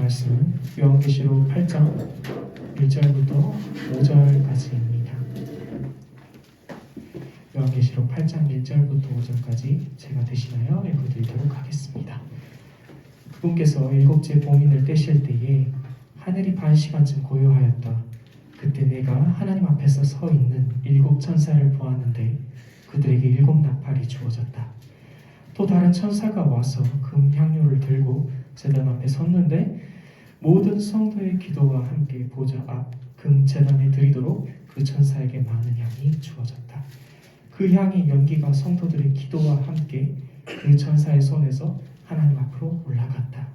말씀은 요한계시록 8장 1절부터 5절까지입니다. 요한계시록 8장 1절부터 5절까지 제가 대신하여 읽어드리도록 하겠습니다. 그분께서 일곱째 봉인을 떼실 때에 하늘이 반 시간쯤 고요하였다. 그때 내가 하나님 앞에서 서 있는 일곱 천사를 보았는데 그들에게 일곱 나팔이 주어졌다. 또 다른 천사가 와서 금 향료를 들고 제단 앞에 섰는데 모든 성도의 기도와 함께 보좌 앞 금 제단에 드리도록 그 천사에게 많은 향이 주어졌다. 그 향의 연기가 성도들의 기도와 함께 그 천사의 손에서 하나님 앞으로 올라갔다.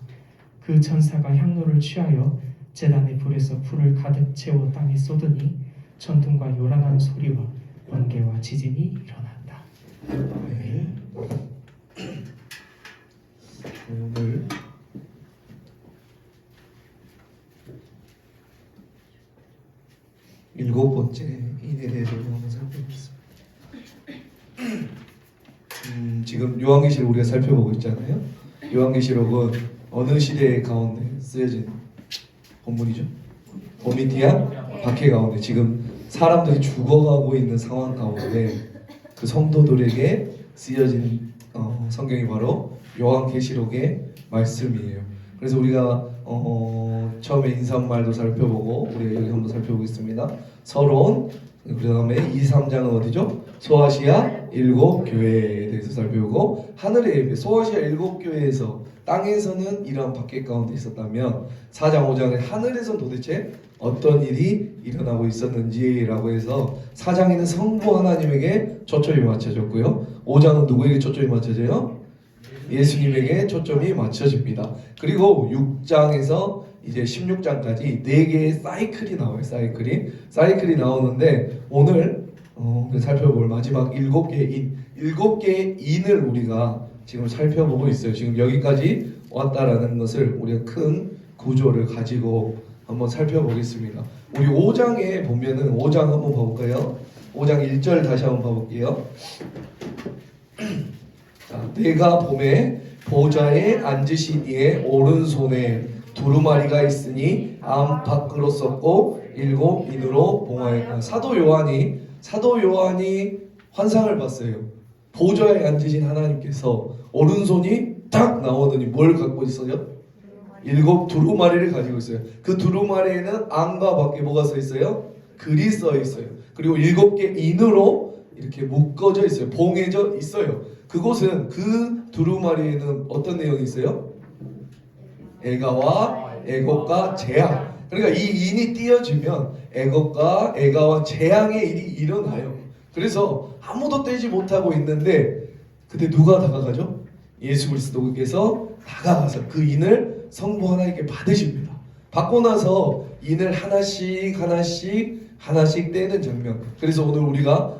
그 천사가 향로를 취하여 제단의 불에서 불을 가득 채워 땅에 쏟으니 천둥과 요란한 소리와 번개와 지진이 일어났다. 네. 오늘 일곱 번째 인에 대해서 한번 살펴보겠습니다. 지금 요한계시록 우리가 살펴보고 있잖아요. 요한계시록은 어느 시대 가운데 쓰여진 본문이죠? 도미티안 박해 가운데 지금 사람들이 죽어가고 있는 상황 가운데 그 성도들에게 쓰여진 성경이 바로 요한계시록의 말씀이에요. 그래서 우리가 처음에 인사말도 살펴보고 우리가 여기 한번 살펴보겠습니다. 서론, 그 다음에 2, 3장은 어디죠? 소아시아 일곱 교회에 대해서 살펴보고 하늘의 예배, 소아시아 일곱 교회에서 땅에서는 이러한 박해 가운데 있었다면 4장, 5장에 하늘에서는 도대체 어떤 일이 일어나고 있었는지라고 해서 4장에는 성부 하나님에게 초점이 맞춰졌고요. 5장은 누구에게 초점이 맞춰져요? 예수님에게 초점이 맞춰집니다. 그리고 6장에서 이제 16장까지 4개의 사이클이 나와요. 사이클이 나오는데 오늘 살펴볼 마지막 7개의 인을 우리가 지금 살펴보고 있어요. 지금 여기까지 왔다라는 것을 우리가 큰 구조를 가지고 한번 살펴보겠습니다. 우리 5장에 보면은 5장 한번 봐볼까요? 5장 1절 다시 한번 봐볼게요. 자, 내가 봄에 보좌에 앉으신 이의 오른손에 두루마리가 있으니 암 밖으로 썼고 일곱 인으로 봉하였다. 사도 요한이 환상을 봤어요. 보좌에 앉으신 하나님께서 오른손이 딱 나오더니 뭘 갖고 있어요? 일곱 두루마리를 가지고 있어요. 그 두루마리에는 암과 밖에 뭐가 써 있어요? 글이 써 있어요. 그리고 7개 인으로 이렇게 묶어져 있어요. 봉해져 있어요. 그곳은 그 두루마리에는 어떤 내용이 있어요? 애가와 애곡과 재앙. 그러니까 이 인이 띄어지면 애가와 재앙의 일이 일어나요. 그래서 아무도 떼지 못하고 있는데 그때 누가 다가가죠? 예수 그리스도께서 다가가서 그 인을 성부 하나님께 받으십니다. 받고 나서 인을 하나씩 떼는 장면. 그래서 오늘 우리가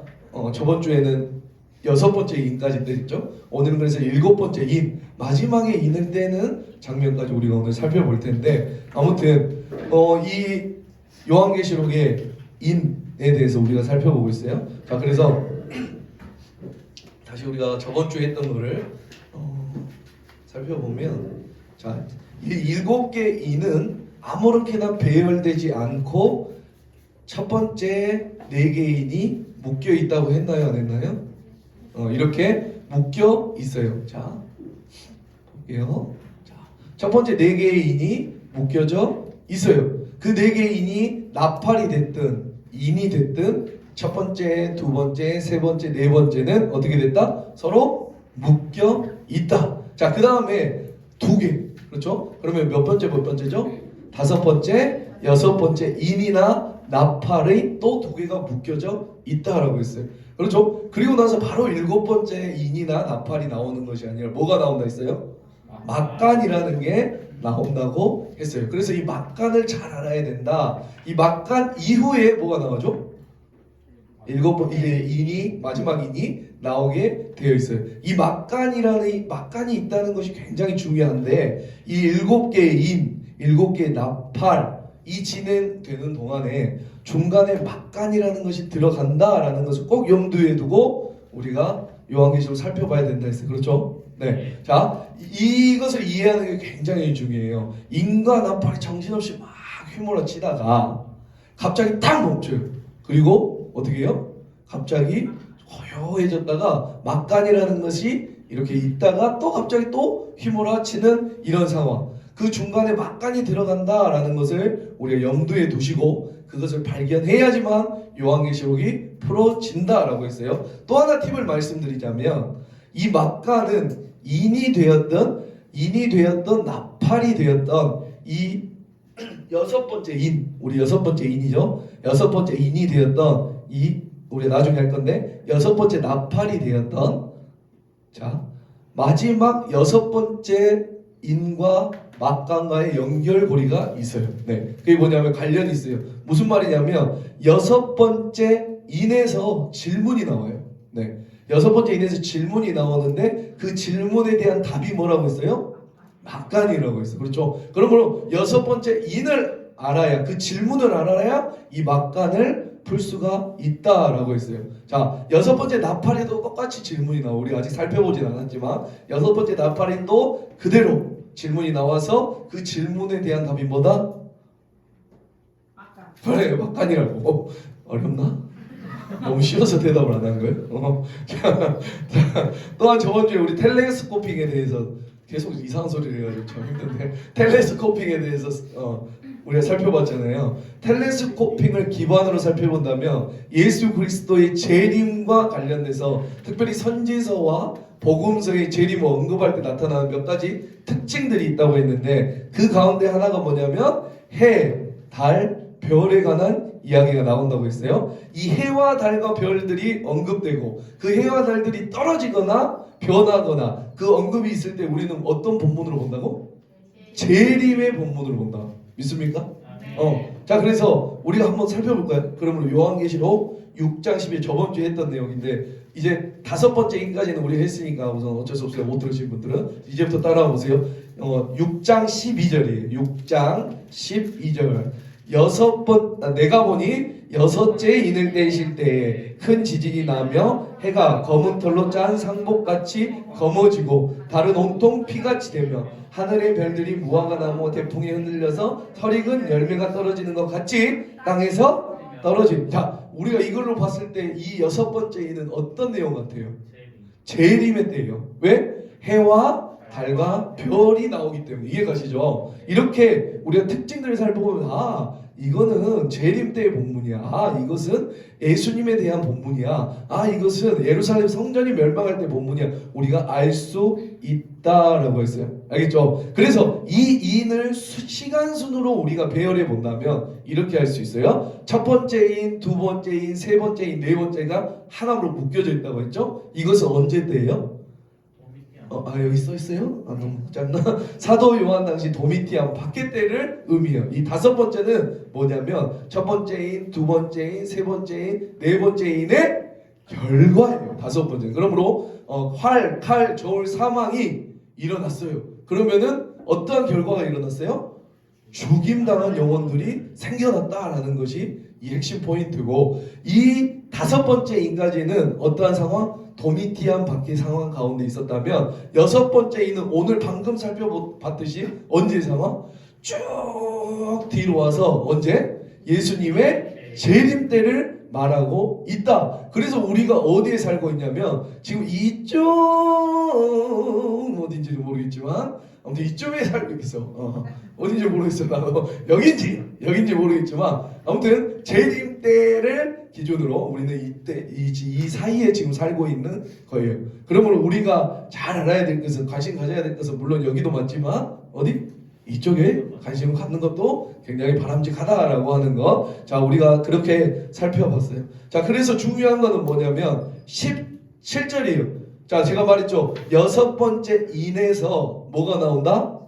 저번 주에는 6번째 인까지 떼었죠. 오늘은 그래서 7번째 인, 마지막에 인을 떼는 장면까지 우리가 오늘 살펴볼 텐데 아무튼 이 요한계시록의 인에 대해서 우리가 살펴보고 있어요. 자, 그래서 다시 우리가 저번 주에 했던 거를 살펴보면 자, 이 7개 인은 아무렇게나 배열되지 않고 첫 번째 4개의 인이 묶여 있다고 했나요? 안 했나요? 이렇게 묶여 있어요. 자, 볼게요. 자, 첫 번째 4개의 인이 묶여져 있어요. 그 4개의 인이 나팔이 됐든 인이 됐든 첫 번째, 두 번째, 세 번째, 네 번째는 어떻게 됐다? 서로 묶여 있다. 자, 그 다음에 2개. 그렇죠? 그러면 몇 번째죠? 5번째, 6번째 인이나 나팔의 또 2개가 묶여져 있다라고 했어요. 그렇죠? 그리고 나서 바로 7번째 인이나 나팔이 나오는 것이 아니라 뭐가 나온다 했어요? 막간이라는 게 나온다고 했어요. 그래서 이 막간을 잘 알아야 된다. 이 막간 이후에 뭐가 나오죠? 7번째 인이 마지막 인이 나오게 되어 있어요. 이 막간이 있다는 것이 굉장히 중요한데 이 7개의 인, 7개의 나팔 이 진행되는 동안에 중간에 막간이라는 것이 들어간다라는 것을 꼭 염두에 두고 우리가 요한계시록 살펴봐야 된다 했어요. 그렇죠? 네. 자, 이것을 이해하는 게 굉장히 중요해요. 인과 나팔이 정신없이 막 휘몰아치다가 갑자기 딱 멈춰요. 그리고 어떻게 해요? 갑자기 고요해졌다가 막간이라는 것이 이렇게 있다가 또 갑자기 또 휘몰아치는 이런 상황. 그 중간에 막간이 들어간다라는 것을 우리가 염두에 두시고 그것을 발견해야지만 요한계시록이 풀어진다라고 했어요. 또 하나 팁을 말씀드리자면 이 막간은 인이 되었던 나팔이 되었던 이 여섯 번째 인, 우리 여섯 번째 인이죠. 여섯 번째 인이 되었던 이 우리 나중에 할 건데 여섯 번째 나팔이 되었던 자 마지막 여섯 번째 인과 막간과의 연결고리가 있어요. 네, 그게 뭐냐면 관련이 있어요. 무슨 말이냐면 여섯 번째 인에서 질문이 나와요. 네, 여섯 번째 인에서 질문이 나오는데 그 질문에 대한 답이 뭐라고 했어요? 막간이라고 했어요. 그렇죠? 그러므로 여섯 번째 인을 알아야 그 질문을 알아야 이 막간을 풀 수가 있다라고 했어요. 자, 여섯 번째 나팔에도 똑같이 질문이 나와. 우리 아직 살펴보진 않았지만 여섯 번째 나팔에도 그대로 질문이 나와서 그 질문에 대한 답이 뭐다? 막간. 그래, 막간이라고. 어렵나? 너무 쉬워서 대답을 안 한 거예요? 자, 또한 저번 주에 우리 텔레스코핑에 대해서 계속 이상한 소리를 해가지고 참 힘든데 텔레스코핑에 대해서 우리가 살펴봤잖아요. 텔레스코핑을 기반으로 살펴본다면 예수 그리스도의 재림과 관련돼서 특별히 선지서와 복음서의 재림을 언급할 때 나타나는 몇 가지 특징들이 있다고 했는데 그 가운데 하나가 뭐냐면 해, 달, 별에 관한 이야기가 나온다고 했어요. 이 해와 달과 별들이 언급되고 그 해와 달들이 떨어지거나 변하거나 그 언급이 있을 때 우리는 어떤 본문으로 본다고? 재림의 본문으로 본다. 믿습니까? 자, 그래서 우리가 한번 살펴볼까요? 그러면 요한계시록 6장 10일 저번 주에 했던 내용인데 이제 다섯 번째 인까지는 우리가 했으니까 우선 어쩔 수 없어요. 못 들으신 분들은 이제부터 따라와 보세요. 6장 12절이에요. 6장 12절. 내가 보니 여섯째 인을 떼실 때에 큰 지진이 나며 해가 검은 털로 짠 상복같이 검어지고 달은 온통 피같이 되며 하늘의 별들이 무화과 나무 대풍에 흔들려서 털익은 열매가 떨어지는 것 같이 땅에서 떨어진. 자, 우리가 이걸로 봤을 때 이 여섯 번째 인은 어떤 내용 같아요? 재림의 때예요. 왜? 해와 달과 별이 나오기 때문에. 이해가시죠? 이렇게 우리가 특징들을 살펴보면 이거는 재림 때의 본문이야. 이것은 예수님에 대한 본문이야. 이것은 예루살렘 성전이 멸망할 때 본문이야. 우리가 알 수 있다라고 했어요. 알겠죠? 그래서 이 인을 시간 순으로 우리가 배열해 본다면 이렇게 할 수 있어요. 첫 번째 인, 두 번째 인, 세 번째 인, 네 번째가 하나로 묶여져 있다고 했죠? 이것은 언제 때예요? 여기 써 있어요? 너무 짧나? 사도 요한 당시 도미티안 박해 때를 의미해요. 이 다섯 번째는 뭐냐면 첫 번째인, 두 번째인, 세 번째인, 네 번째인의 결과예요. 다섯 번째. 그러므로 활, 칼, 저울, 사망이 일어났어요. 그러면은 어떠한 결과가 일어났어요? 죽임당한 영혼들이 생겨났다라는 것이 이 핵심 포인트고 이 다섯 번째 인까지는 어떠한 상황? 도미티안 박해 상황 가운데 있었다면 여섯 번째 인은 오늘 방금 살펴봤듯이 언제 상황? 쭉 뒤로 와서 언제? 예수님의 재림 때를 말하고 있다. 그래서 우리가 어디에 살고 있냐면 지금 이쪽 어딘지는 모르겠지만 아무튼 이쪽에 살고 있어. 어딘지 모르겠어. 나도 여긴지 모르겠지만 아무튼 재림 때를 기준으로 우리는 이때 이 사이에 지금 살고 있는 거예요. 그러므로 우리가 잘 알아야 될 것은 관심 가져야 될 것은 물론 여기도 맞지만 어디? 이쪽에 관심을 갖는 것도 굉장히 바람직하다라고 하는 것. 자, 우리가 그렇게 살펴봤어요. 자, 그래서 중요한 거는 뭐냐면 17절이에요. 자, 제가 말했죠. 여섯 번째 인에서 뭐가 나온다?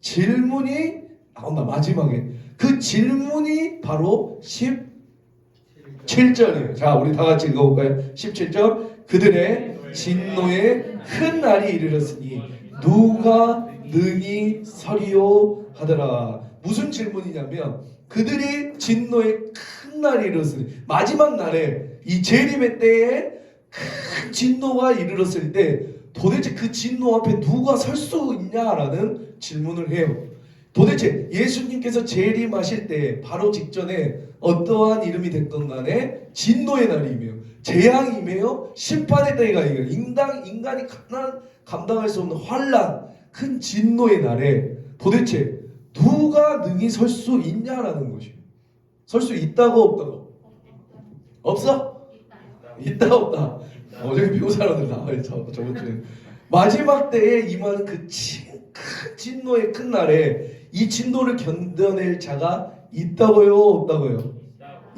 질문이 나온다. 마지막에 그 질문이 바로 17절이에요. 자, 우리 다 같이 읽어볼까요? 17절. 그들의 진노의 큰 날이 이르렀으니 누가 능히 서리요 하더라. 무슨 질문이냐면 그들이 진노의 큰 날이 이르렀으니 마지막 날에 이 재림의 때에 큰 진노가 이르렀을 때 도대체 그 진노 앞에 누가 설 수 있냐라는 질문을 해요. 도대체 예수님께서 재림하실 때 바로 직전에 어떠한 이름이 됐건 간에 진노의 날이 임해요. 재앙이 임해요. 심판의 때가 임해요. 인간이 감당할 수 없는 환란, 큰 진노의 날에 도대체 누가 능히 설 수 있냐라는 것이에요. 설 수 있다고 없다고? 없어? 있다 없다. 저기 배우 사람들 나와요. 저번 주에 마지막 때에 임하는 그 큰 진노의 큰 날에 이 진노를 견뎌낼 자가 있다고요 없다고요?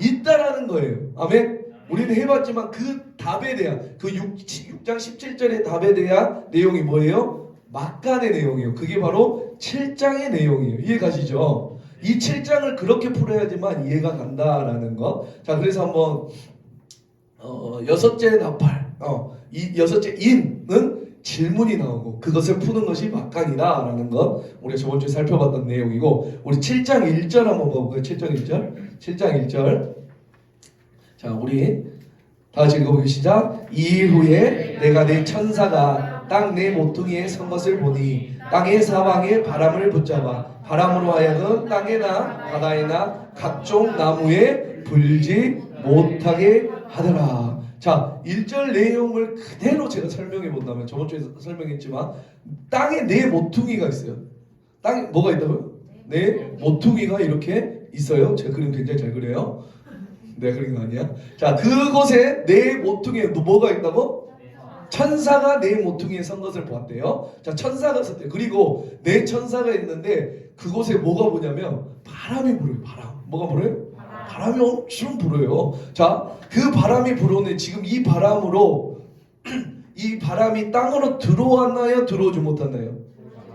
있다라는 거예요. 아멘. 우리는 해봤지만 그 답에 대한 그 6장 17절의 답에 대한 내용이 뭐예요? 막간의 내용이에요. 그게 바로 7장의 내용이에요. 이해 가시죠? 이 7장을 그렇게 풀어야지만 이해가 간다라는 거. 자, 그래서 한번 여섯째 나팔, 이 여섯째 인은 질문이 나오고 그것을 푸는 것이 막간이다라는 것 우리가 저번 주에 살펴봤던 내용이고, 우리 7장 1절 한번 봐볼까요? 7장 1절 7장 1절. 자, 우리 다 같이 읽어보기 시작. 이후에 내가 내 천사가 땅 내 모퉁이에 선 것을 보니 땅의 사방에 바람을 붙잡아 바람으로 하여금 땅에나 바다에나 각종 나무에 불지 못하게 하더라. 자, 1절 내용을 그대로 제가 설명해 본다면, 저번 주에 설명했지만 땅에 네 모퉁이가 있어요. 땅에 뭐가 있다고요? 네 모퉁이가 이렇게 있어요. 제가 그림 굉장히 잘 그려요. 내가 그린 거 아니야? 자, 그곳에 네 모퉁이에 뭐가 있다고? 천사가 네 모퉁이에 선 것을 보았대요. 자, 천사가 섰대요. 그리고 네 천사가 있는데 그곳에 뭐가 보냐면 바람이 불어요. 바람. 뭐가 불어요? 바람이 엄청 불어요. 자, 그 바람이 불어오는데 지금 이 바람으로 이 바람이 땅으로 들어왔나요? 들어오지 못했나요?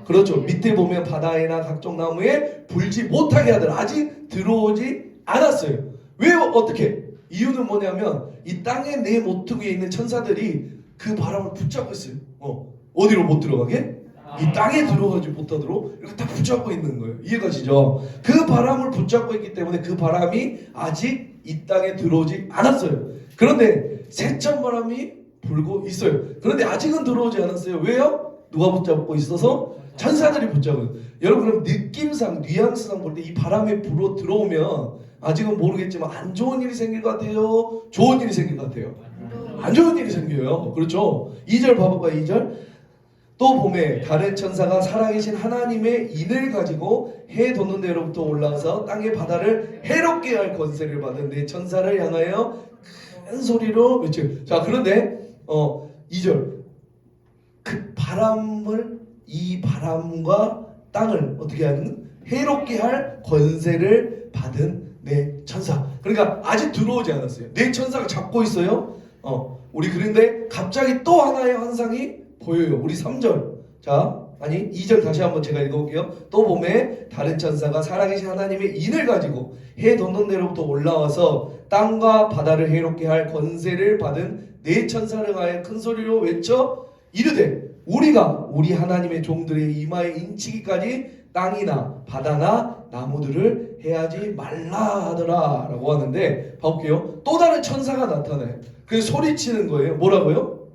그렇죠. 밑에 보면 바다에나 각종 나무에 불지 못하게 하더라. 아직 들어오지 않았어요. 왜요? 어떻게? 이유는 뭐냐면 이 땅의 네 모퉁이에 있는 천사들이 그 바람을 붙잡고 있어요. 어디로 못 들어가게? 이 땅에 들어가지 못하도록 이렇게 딱 붙잡고 있는 거예요. 이해가시죠? 그 바람을 붙잡고 있기 때문에 그 바람이 아직 이 땅에 들어오지 않았어요. 그런데 세찬 바람이 불고 있어요. 그런데 아직은 들어오지 않았어요. 왜요? 누가 붙잡고 있어서? 천사들이 붙잡아요. 여러분, 그럼 느낌상, 뉘앙스상 볼 때 이 바람이 불어 들어오면 아직은 모르겠지만 안 좋은 일이 생길 것 같아요? 좋은 일이 생길 것 같아요? 안 좋은 일이 생겨요. 그렇죠? 2절 봐볼까요? 2절. 또 봄에 다른 천사가 살아계신 하나님의 인을 가지고 해 돋는 데로부터 올라와서 땅의 바다를 해롭게 할 권세를 받은 네 천사를 향하여 큰 소리로 외치고. 자, 그런데 2절. 그 바람을, 이 바람과 땅을 어떻게 하는? 해롭게 할 권세를 받은 네 천사. 그러니까 아직 들어오지 않았어요. 네 천사가 잡고 있어요. 우리 그런데 갑자기 또 하나의 환상이 보여요. 우리 3절. 자, 아니 2절 다시 한번 제가 읽어볼게요. 또 봄에 다른 천사가 살아계신 하나님의 인을 가지고 해 돋는 데로부터 올라와서 땅과 바다를 해롭게 할 권세를 받은 네 천사를 하여 큰 소리로 외쳐 이르되 우리가 우리 하나님의 종들의 이마에 인치기까지 땅이나 바다나 나무들을 해하지 말라 하더라 라고 하는데, 봐볼게요. 또 다른 천사가 나타나요. 그래서 소리치는 거예요. 뭐라고요?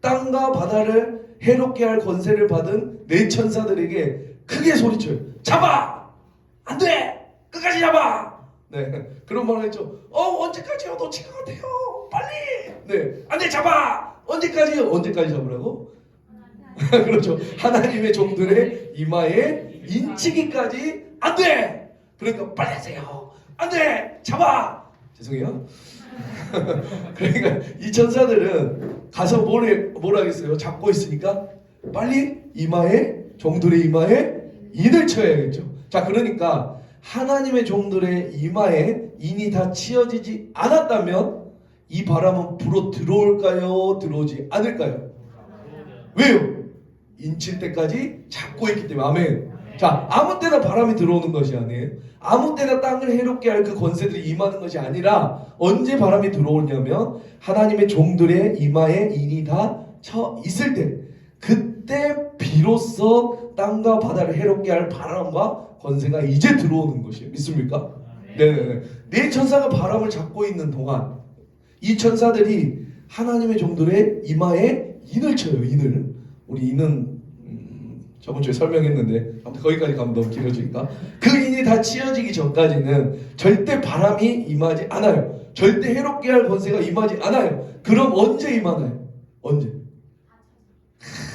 땅과 바다를 해롭게 할 권세를 받은 네 천사들에게 크게 소리쳐요. 잡아! 안 돼! 끝까지 잡아! 네, 그런 말을 했죠. 언제까지요? 놓칠 것 같아요. 빨리! 네, 안 돼! 잡아! 언제까지요? 언제까지 잡으라고? 그렇죠. 하나님의 종들의 이마에 인치기까지 안 돼! 그러니까 빨리 하세요. 안 돼! 잡아! 죄송해요. 그러니까 이 천사들은 가서 뭘 하겠어요? 잡고 있으니까 빨리 이마에, 종들의 이마에 인을 쳐야겠죠. 자, 그러니까 하나님의 종들의 이마에 인이 다 치어지지 않았다면 이 바람은 불어 들어올까요? 들어오지 않을까요? 왜요? 인칠 때까지 잡고 있기 때문에. 아멘. 자, 아무 때나 바람이 들어오는 것이 아니에요. 아무 때나 땅을 해롭게 할 그 권세들이 임하는 것이 아니라 언제 바람이 들어오냐면 하나님의 종들의 이마에 인이 다 쳐 있을 때, 그때 비로소 땅과 바다를 해롭게 할 바람과 권세가 이제 들어오는 것이에요. 믿습니까? 네. 네 천사가 바람을 잡고 있는 동안 이 천사들이 하나님의 종들의 이마에 인을 쳐요. 인을. 우리 인은 저번 주에 설명했는데 아무튼 거기까지 가면 너무 길어지니까 그 인이 다 치어지기 전까지는 절대 바람이 임하지 않아요. 절대 해롭게 할 권세가 임하지 않아요. 그럼 언제 임하나요? 언제?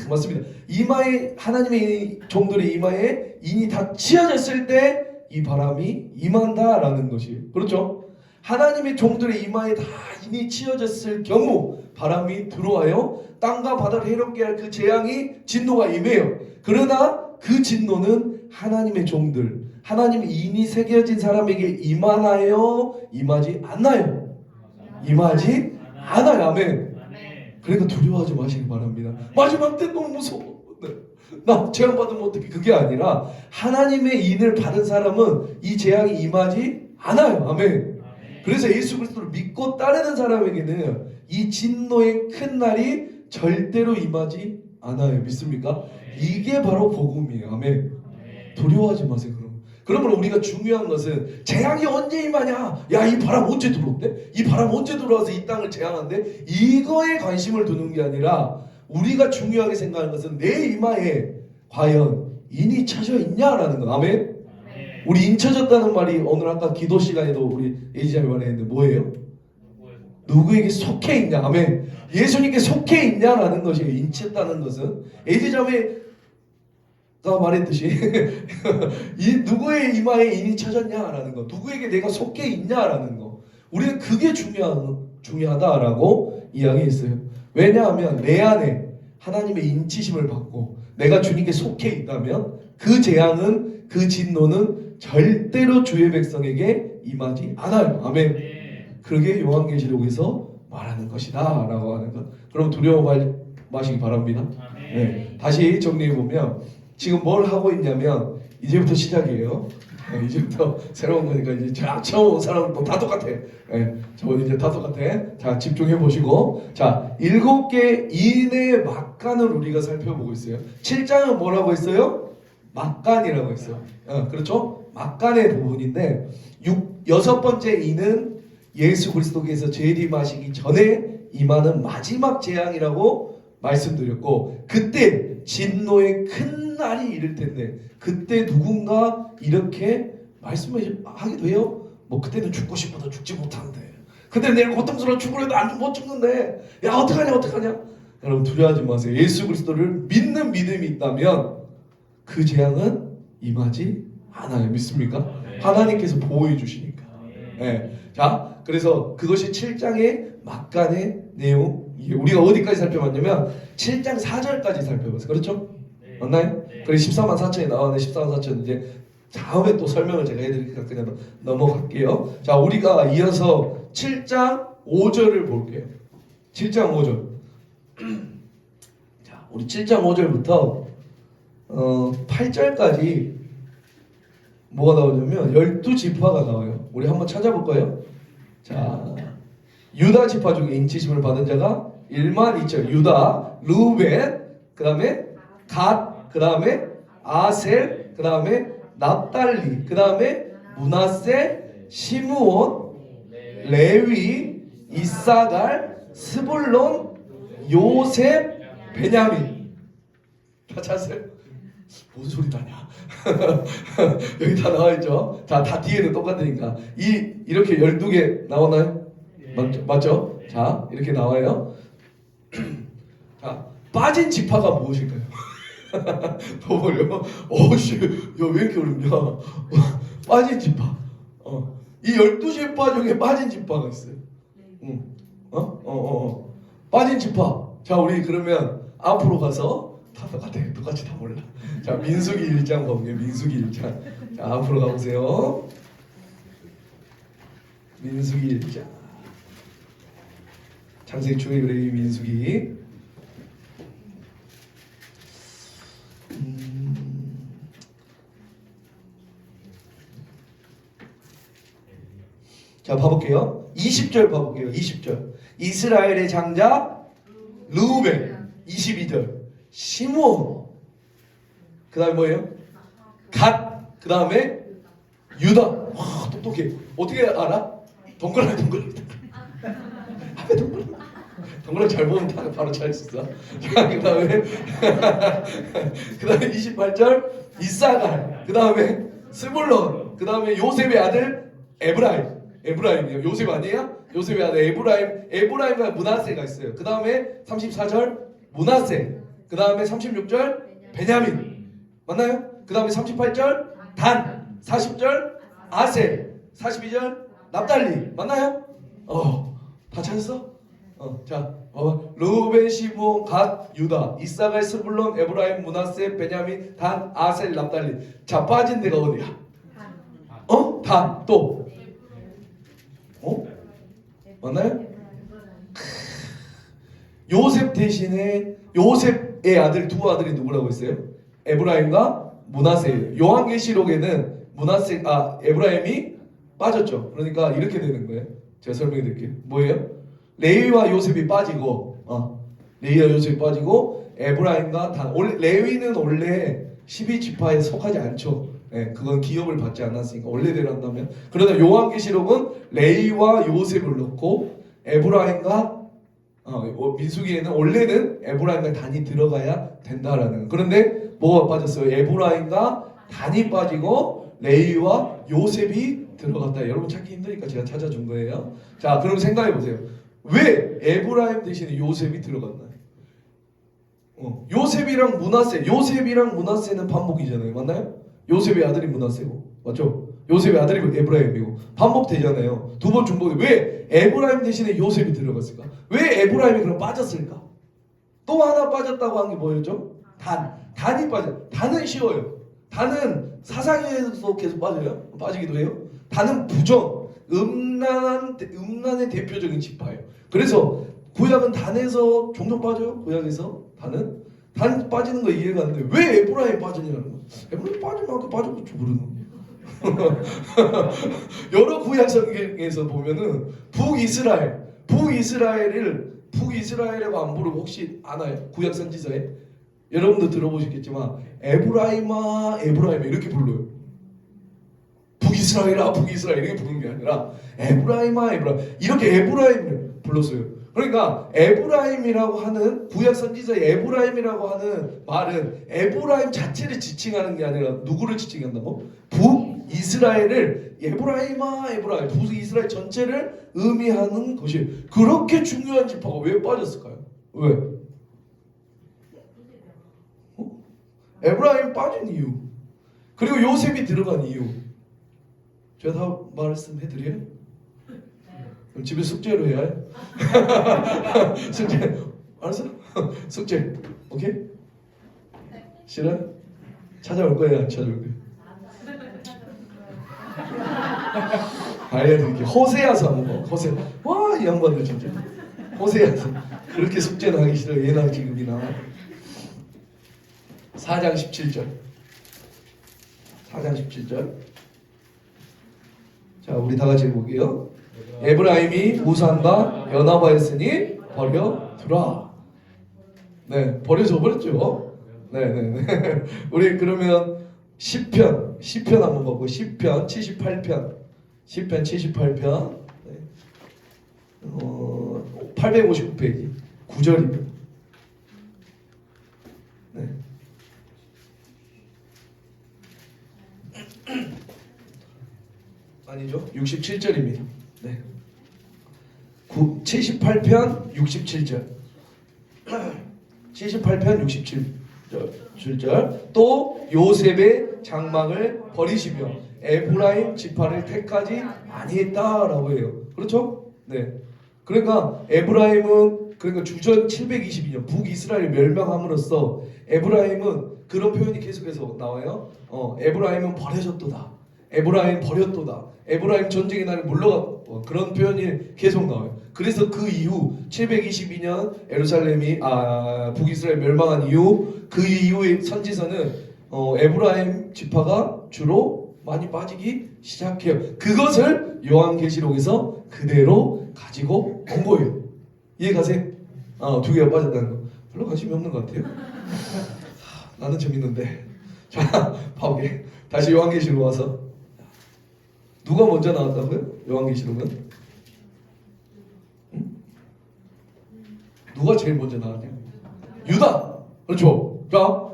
맞습니다. 이마에 하나님의 종들의 이마에 인이 다 치어졌을 때 이 바람이 임한다라는 것이에요. 그렇죠? 하나님의 종들의 이마에 다 인이 치어졌을 경우 바람이 들어와요. 땅과 바다를 해롭게 할 그 재앙이 진노가 임해요. 그러나 그 진노는 하나님의 종들, 하나님의 인이 새겨진 사람에게 임하나요? 임하지 않나요? 임하지 않아요. 아멘. 그러니까 두려워하지 마시기 바랍니다. 마지막 때 너무 무서워. 나 재앙 받으면 어떻게? 그게 아니라 하나님의 인을 받은 사람은 이 재앙이 임하지 않아요. 아멘. 그래서 예수 그리스도를 믿고 따르는 사람에게는 이 진노의 큰 날이 절대로 임하지 않아요. 믿습니까? 이게 바로 복음이에요. 아멘. 두려워하지 마세요. 그러면 우리가 중요한 것은 재앙이 언제 임하냐? 야, 이 바람 언제 들어온대? 이 바람 언제 들어와서 이 땅을 재앙한대? 이거에 관심을 두는 게 아니라 우리가 중요하게 생각하는 것은 내 이마에 과연 인이 쳐져 있냐라는 거. 아멘. 우리 인 쳐졌다는 말이 오늘 아까 기도 시간에도 우리 예지자매 말했는데 뭐예요? 누구에게 속해 있냐? 아멘. 예수님께 속해 있냐라는 것이에요. 인 쳤다는 것은 예지자매가 말했듯이 이 누구의 이마에 인이 쳐졌냐라는 거, 누구에게 내가 속해 있냐라는 거, 우리는 그게 중요하다라고 이야기했어요. 왜냐하면 내 안에 하나님의 인치심을 받고 내가 주님께 속해 있다면 그 재앙은, 그 진노는 절대로 주의 백성에게 임하지 않아요. 아멘. 그게 요한계시록에서 말하는 것이다 라고 하는 것. 그럼 두려워 마시기 바랍니다. 네. 다시 정리해 보면 지금 뭘 하고 있냐면 이제부터 시작이에요. 네, 이제부터 새로운 거니까 이제 처음 온 사람도 다 똑같아. 네, 저 이제 다 똑같아. 자, 집중해 보시고, 자, 7개 인의 막간을 우리가 살펴보고 있어요. 7장은 뭐라고 했어요? 막간이라고 했어요. 그렇죠? 막간의 부분인데 6번째 인은 예수 그리스도께서 재림하시기 전에 임하는 마지막 재앙이라고 말씀드렸고, 그때 진노의 큰 날이 이를 텐데 그때 누군가 이렇게 말씀하기도 해요. 뭐 그때는 죽고 싶어도 죽지 못하는데, 근데 내가 고통스러워 죽으려도 못 죽는데, 야 어떡하냐. 여러분 두려워하지 마세요. 예수 그리스도를 믿는 믿음이 있다면 그 재앙은 임하지 않아요. 믿습니까? 하나님께서 보호해 주시니까. 네. 자, 그래서 그것이 7장의 막간의 내용. 우리가 어디까지 살펴봤냐면 7장 4절까지 살펴봤어요. 그렇죠? 맞나요? 그래서 14만 4천이 나왔는데 14만 4천 이제 다음에 또 설명을 제가 해드리니까 그냥 넘어갈게요. 자, 우리가 이어서 7장 5절을 볼게요. 7장 5절. 자, 우리 7장 5절부터 8절까지 뭐가 나오냐면 12지파가 나와요. 우리 한번 찾아볼까요? 자, 유다 지파 중에 인치심을 받은 자가 1만 2천. 유다, 루벤, 그 다음에 갓, 그 다음에 아셀, 그 다음에 납달리, 그 다음에 문하세, 시므온, 레위, 이사갈, 스불론, 요셉, 베냐민. 다 찾았어요? 뭔 소리 나냐? 여기 다 나와있죠? 다 뒤에는 똑같으니까. 이렇게 12개 나오나요? 맞죠? 자, 이렇게 나와요. 자, 빠진 지파가 무엇일까요? 보세요. 어씨, 왜 이렇게 어렵냐? 빠진 지파. 이 12지파 중에 빠진 지파가 있어요. 빠진 지파. 자, 우리 그러면 앞으로 가서 다 똑같아. 똑같이 다 몰라. 자, 민수기 1장 보면 민수기 1장. 자, 앞으로 가보세요. 민수기 1장. 창세기 출애굽기 민수기. 자, 봐볼게요. 20절 봐볼게요. 20절. 이스라엘의 장자 르우벤. 22절. 시므온. 그 다음에 뭐예요? 갓. 그 다음에 유다. 와, 똑똑해. 어떻게 알아? 동그라미. 앞에 동그라미. 정말 잘 보면 다 바로 찾을 수 있어. 자, 그다음에 그다음에 28절 이사갈, 그다음에 스불론, 그다음에 요셉의 아들 에브라임이에요. 요셉 아니에요? 요셉의 아들 에브라임과 므낫세가 있어요. 그다음에 34절 므낫세, 그다음에 36절 베냐민 맞나요? 그다음에 38절 단, 40절 아셀, 42절 납달리 맞나요? 다 찾았어? 자, 루벤, 시므온, 갓, 유다, 이사갈, 스불론, 에브라임, 므낫세, 베냐민, 단, 아셀, 납달리. 자, 빠진 데가 어디야? 단. 또 맞나요? 요셉 대신에 요셉의 아들 두 아들이 누구라고 했어요? 에브라임과 므낫세예요. 요한계시록에는 에브라임이 빠졌죠. 그러니까 이렇게 되는 거예요. 제가 설명해 드릴게요. 뭐예요? 레위와 요셉이 빠지고 에브라임과 단. 레위는 원래 12지파에 속하지 않죠. 그건 기업을 받지 않았으니까 원래대로 한다면. 그러나 요한계시록은 레위와 요셉을 넣고 에브라임과 민수기에는 원래는 에브라임과 단이 들어가야 된다라는. 그런데 뭐가 빠졌어요? 에브라임과 단이 빠지고 레위와 요셉이 들어갔다. 여러분 찾기 힘드니까 제가 찾아준 거예요. 자, 그럼 생각해 보세요. 왜 에브라임 대신에 요셉이 들어갔나요? 요셉이랑 므낫세는 반복이잖아요. 맞나요? 요셉의 아들이 므낫세고, 맞죠? 요셉의 아들이 에브라임이고 반복되잖아요. 두 번 중복돼. 왜 에브라임 대신에 요셉이 들어갔을까? 왜 에브라임이 그럼 빠졌을까? 또 하나 빠졌다고 한 게 뭐였죠? 단이 빠져. 단은 쉬워요. 단은 사상에서 계속 빠져요. 빠지기도 해요. 단은 부정, 음란의 대표적인 지파예요. 그래서 구약은 단에서 종종 빠져요. 구약에서 단 빠지는 거 이해가 안 돼. 왜 에브라임 빠지냐는 거야. 에브라임 빠지면 아까 빠졌겠죠. 그러는 여러 구약 성경에서 보면은 북이스라엘이라고 안 부르고 혹시 아나요? 구약 선지서에 여러분도 들어보셨겠지만 에브라임아 이렇게 불러요. 북이스라엘아 이렇게 부르는 게 아니라 에브라임아 이렇게 에브라임을 불렀어요. 그러니까 에브라임이라고 하는 구약 선지서의 에브라임이라고 하는 말은 에브라임 자체를 지칭하는 게 아니라 누구를 지칭한다고? 북이스라엘을 에브라임아 북이스라엘 전체를 의미하는 것이. 그렇게 중요한 지파가 왜 빠졌을까요? 왜? 에브라임 빠진 이유, 그리고 요셉이 들어간 이유 제가 다 말씀해드려요? 그럼 집에 숙제로 해야 해? 숙제 알았어? 숙제 오케이? 싫어? 찾아올 거야 안 찾아올 거야? 알려드릴게. 호세아서 한번 봐. 와, 이 양반들 진짜 호세아서 그렇게 숙제는 하기 싫어. 예나 지금이나 4장 17절. 자, 우리 다 같이 볼게요. 에브라임이 우산과 연합하였으니 버려두라. 네, 버려져 버렸죠. 네. 우리 그러면 시편 한번 보고 시편 78편. 네. 859페이지 9절입니다. 네. 아니죠. 67절입니다. 네. 78편 67절. 78편 67절. 또 요셉의 장막을 버리시며 에브라임 지파를 택하지 아니했다라고 해요. 그렇죠? 네. 그러니까 에브라임은 주전 722년 북이스라엘 멸망함으로써 에브라임은 그런 표현이 계속해서 나와요. 에브라임은 버려졌도다. 에브라임 버렸도다. 에브라임 전쟁의 날에 물러가. 그런 표현이 계속 나와요. 그래서 그 이후 722년 예루살렘이 북이스라엘 멸망한 이후 그 이후의 선지서는 에브라임 지파가 주로 많이 빠지기 시작해요. 그것을 요한계시록에서 그대로 가지고 온 거예요. 이해가세요? 두 개가 빠졌다는 거 별로 관심이 없는 것 같아요. 나는 재밌는데. 자, 봐볼게. 다시 요한계시록 와서 누가 먼저 나왔다고요? 요한계시록은? 누가 제일 먼저 나왔냐? 유다. 그렇죠. 자,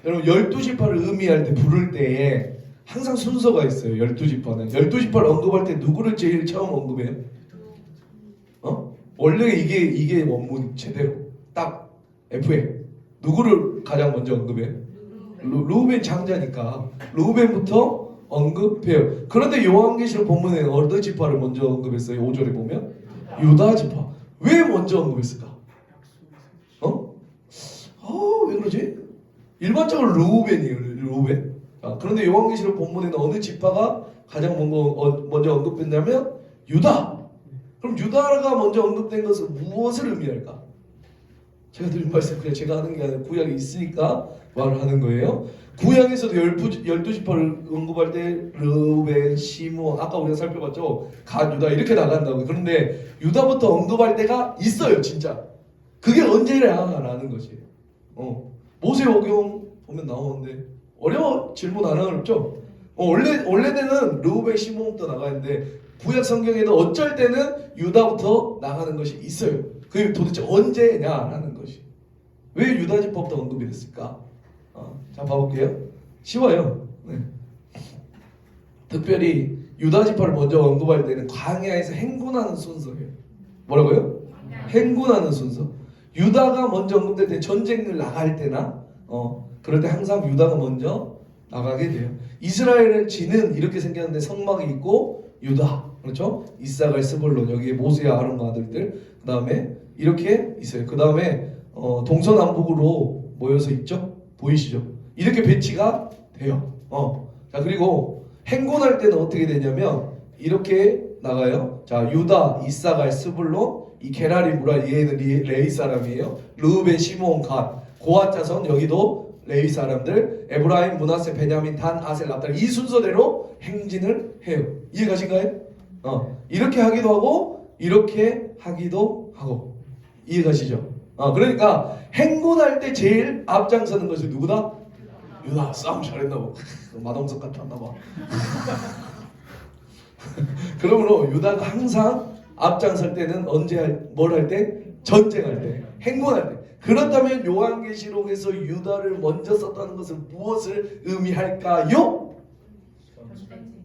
여러분 12지파를 의미할 때 부를 때에 항상 순서가 있어요. 12지파는 12지파를 언급할 때 누구를 제일 처음 언급해요? 원래 이게 원문 제대로 딱 F에 누구를 가장 먼저 언급해요? 루벤 장자니까 루벤부터 언급해요. 그런데 요한계시록 본문에 어느 지파를 먼저 언급했어요? 5절에 보면 유다 지파. 왜 먼저 언급했을까? 왜 그러지? 일반적으로 루벤이에요. 루벤. 그런데 요한계시록 본문에는 어느 지파가 가장 먼저 언급됐냐면 유다. 그럼 유다가 먼저 언급된 것은 무엇을 의미할까? 제가 드린 말씀 그냥 제가 하는 게 아니라 구약에 있으니까 말을 하는 거예요. 구약에서도 12지파를 언급할 때 르우벤, 시므온, 아까 우리가 살펴봤죠? 갓, 유다 이렇게 나간다고. 그런데 유다부터 언급할 때가 있어요. 진짜. 그게 언제라는 것이에요. 모세오경 보면 나오는데 어려워? 질문 안 어렵죠? 원래는 르우벤, 시므온부터 나가는데 구약 성경에는 어쩔 때는 유다부터 나가는 것이 있어요. 그게 도대체 언제냐라는 것이. 왜 유다 지파부터 언급이 됐을까? 자 봐볼게요. 쉬워요. 네. 특별히 유다 지파를 먼저 언급할 때는 광야에서 행군하는 순서예요. 뭐라고요? 행군하는 순서. 유다가 먼저 언급될 때 전쟁을 나갈 때나 그럴 때 항상 유다가 먼저 나가게 돼요. 이스라엘은 지는 이렇게 생겼는데 성막이 있고 유다 그렇죠? 이사갈 스불론 여기에 모세와 아론과 아들들 그 다음에 이렇게 있어요. 그 다음에 동서남북으로 모여서 있죠? 보이시죠? 이렇게 배치가 돼요. 자 그리고 행군할 때는 어떻게 되냐면 이렇게 나가요. 자 유다, 이사갈, 스불론 이 게라리 무라 얘는 레위 사람이에요. 르우벤, 시므온, 갓, 고핫 자손 여기도 레위 사람들, 에브라임, 므낫세, 베냐민, 단, 아셀, 납달 이 순서대로 행진을 해요. 이해가신가요? 이렇게 하기도 하고 이렇게 하기도 하고 이해가시죠? 그러니까 행군할 때 제일 앞장서는 것이 누구다? 유다. 싸움 잘했나봐. 마동석 같았나봐. 그러므로 유다가 항상 앞장설 때는 언제 뭘 할 때? 전쟁할 때, 행군할 때. 그렇다면 요한계시록에서 유다를 먼저 썼다는 것은 무엇을 의미할까요?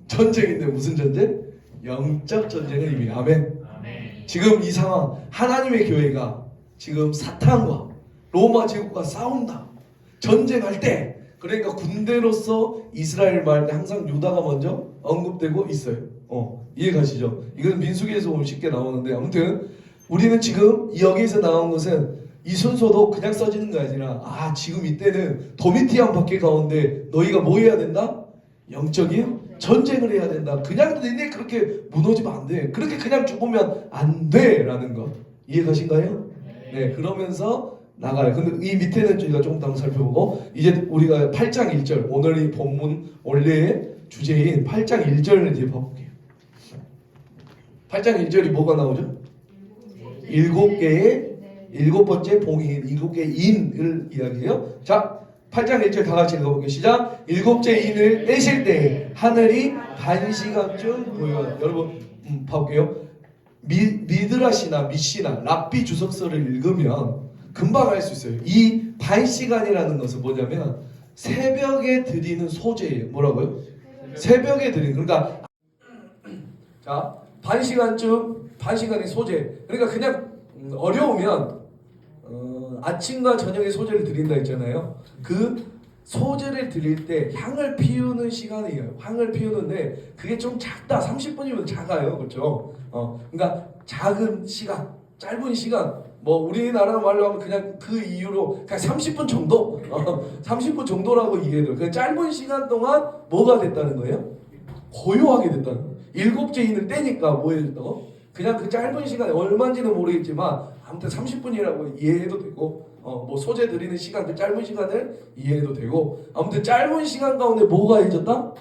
전쟁인데 무슨 전쟁? 영적 전쟁을 의미해요. 아멘. 지금 이 상황 하나님의 교회가 지금 사탄과 로마 제국과 싸운다. 전쟁할 때 그러니까 군대로서 이스라엘 말할 때 항상 유다가 먼저 언급되고 있어요. 이해가시죠? 이건 민수기에서 보면 쉽게 나오는데 아무튼 우리는 지금 여기에서 나온 것은 이 순서도 그냥 써지는 게 아니라 지금 이때는 도미티안 박해 가운데 너희가 뭐 해야 된다? 영적인 전쟁을 해야 된다. 그냥 너네 그렇게 무너지면 안 돼. 그렇게 그냥 죽으면 안 돼라는 거 이해가신가요? 네, 그러면서 나가요. 근데 이 밑에는 저희가 조금 더 살펴보고 이제 우리가 8장 1절 오늘 이 본문 원래의 주제인 8장 1절을 이제 봐볼게요. 8장 1절이 뭐가 나오죠? 일곱 번째 봉인, 7개의 인을 이야기해요. 자, 8장 1절 다 같이 읽어볼게요. 시작. 일곱째 인을 떼실 때 하늘이 반시간쯤 보여요. 여러분 봐볼게요. 미드라시나 미시나 랍비 주석서를 읽으면 금방 알 수 있어요. 이 반시간이라는 것은 뭐냐면 새벽에 드리는 소재예요. 뭐라고요? 새벽에 드리는. 그러니까 자 반시간의 소재. 그러니까 그냥 어려우면 아침과 저녁에 소재를 드린다 했잖아요. 그 소재를 드릴 때 향을 피우는 시간이에요. 향을 피우는데 그게 좀 작다. 30분이면 작아요. 그렇죠? 그러니까 작은 시간, 짧은 시간. 뭐 우리나라 말로 하면 그냥 그 이유로 그냥 30분 정도, 30분 정도라고 이해해요. 그 짧은 시간 동안 뭐가 됐다는 거예요? 고요하게 됐다는 거예요. 일곱째 인을 떼니까 뭐 해줬다고? 그냥 그 짧은 시간에 얼마인지는 모르겠지만 아무튼 30분이라고 이해해도 되고 뭐 소재 드리는 시간 그 짧은 시간을 이해해도 되고 아무튼 짧은 시간 가운데 뭐가 해졌다?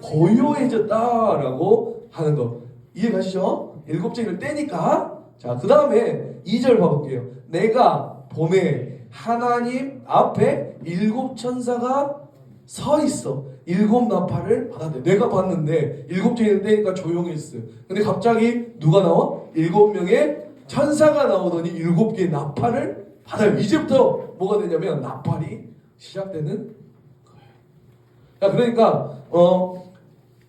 고요해졌다라고 하는 거 이해가시죠? 일곱째 인을 떼니까 자 그 다음에 2절 봐볼게요. 내가 봄에 하나님 앞에 7 천사가 서 있어. 7 나팔을 받았대. 내가 봤는데 7째 인을 떼니까 조용했어요. 근데 갑자기 누가 나와? 7명의 천사가 나오더니 7개의 나팔을 받아요. 이제부터 뭐가 되냐면 나팔이 시작되는 거예요. 자, 그러니까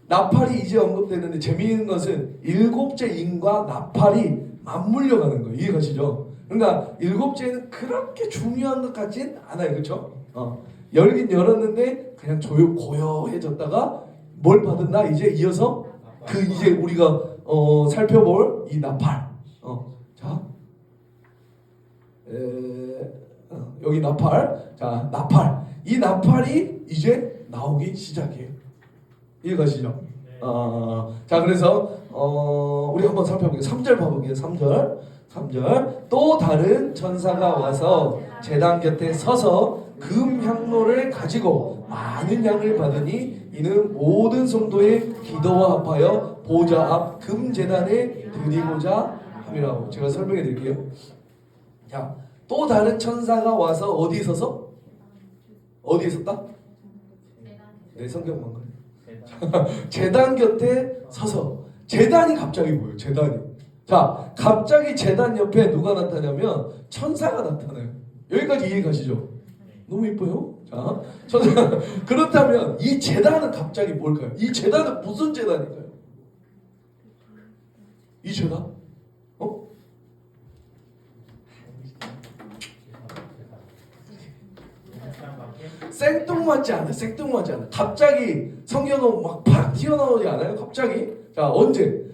나팔이 이제 언급되는데 재미있는 것은 7째 인과 나팔이 맞물려 가는 거예요. 이해가시죠? 그러니까 7째는 그렇게 중요한 것 같진 않아요. 그렇죠? 열긴 열었는데 그냥 고요해졌다가 뭘 받았나? 이제 이어서 그 이제 우리가 살펴볼 이 나팔. 자, 여기 나팔. 자, 나팔. 이 나팔이 이제 나오기 시작해요. 이해가시죠? 자, 그래서 우리 한번 살펴볼게요. 3절 봐볼게요. 3절. 또 다른 천사가 와서 제단 곁에 서서 금향로를 가지고 많은 양을 받으니 이는 모든 성도의 기도와 합하여 보좌 앞 금제단에 드리고자 함이라고. 제가 설명해 드릴게요. 자, 또 다른 천사가 와서 어디에 서서? 어디에 섰다? 내 성경만 그래. 제단 곁에 서서. 제단이 갑자기 보여요. 제단이. 자, 갑자기 제단 옆에 누가 나타나면 천사가 나타나요. 여기까지 이해 가시죠? 너무 이뻐요. 자, 천사. 그렇다면 이 제단은 갑자기 뭘까요? 이 제단은 무슨 제단일까요? 이 제단? 생뚱맞지 않아. 생뚱맞지 않아. 갑자기 성경은 막 팍 튀어나오지 않아요? 갑자기. 자, 언제?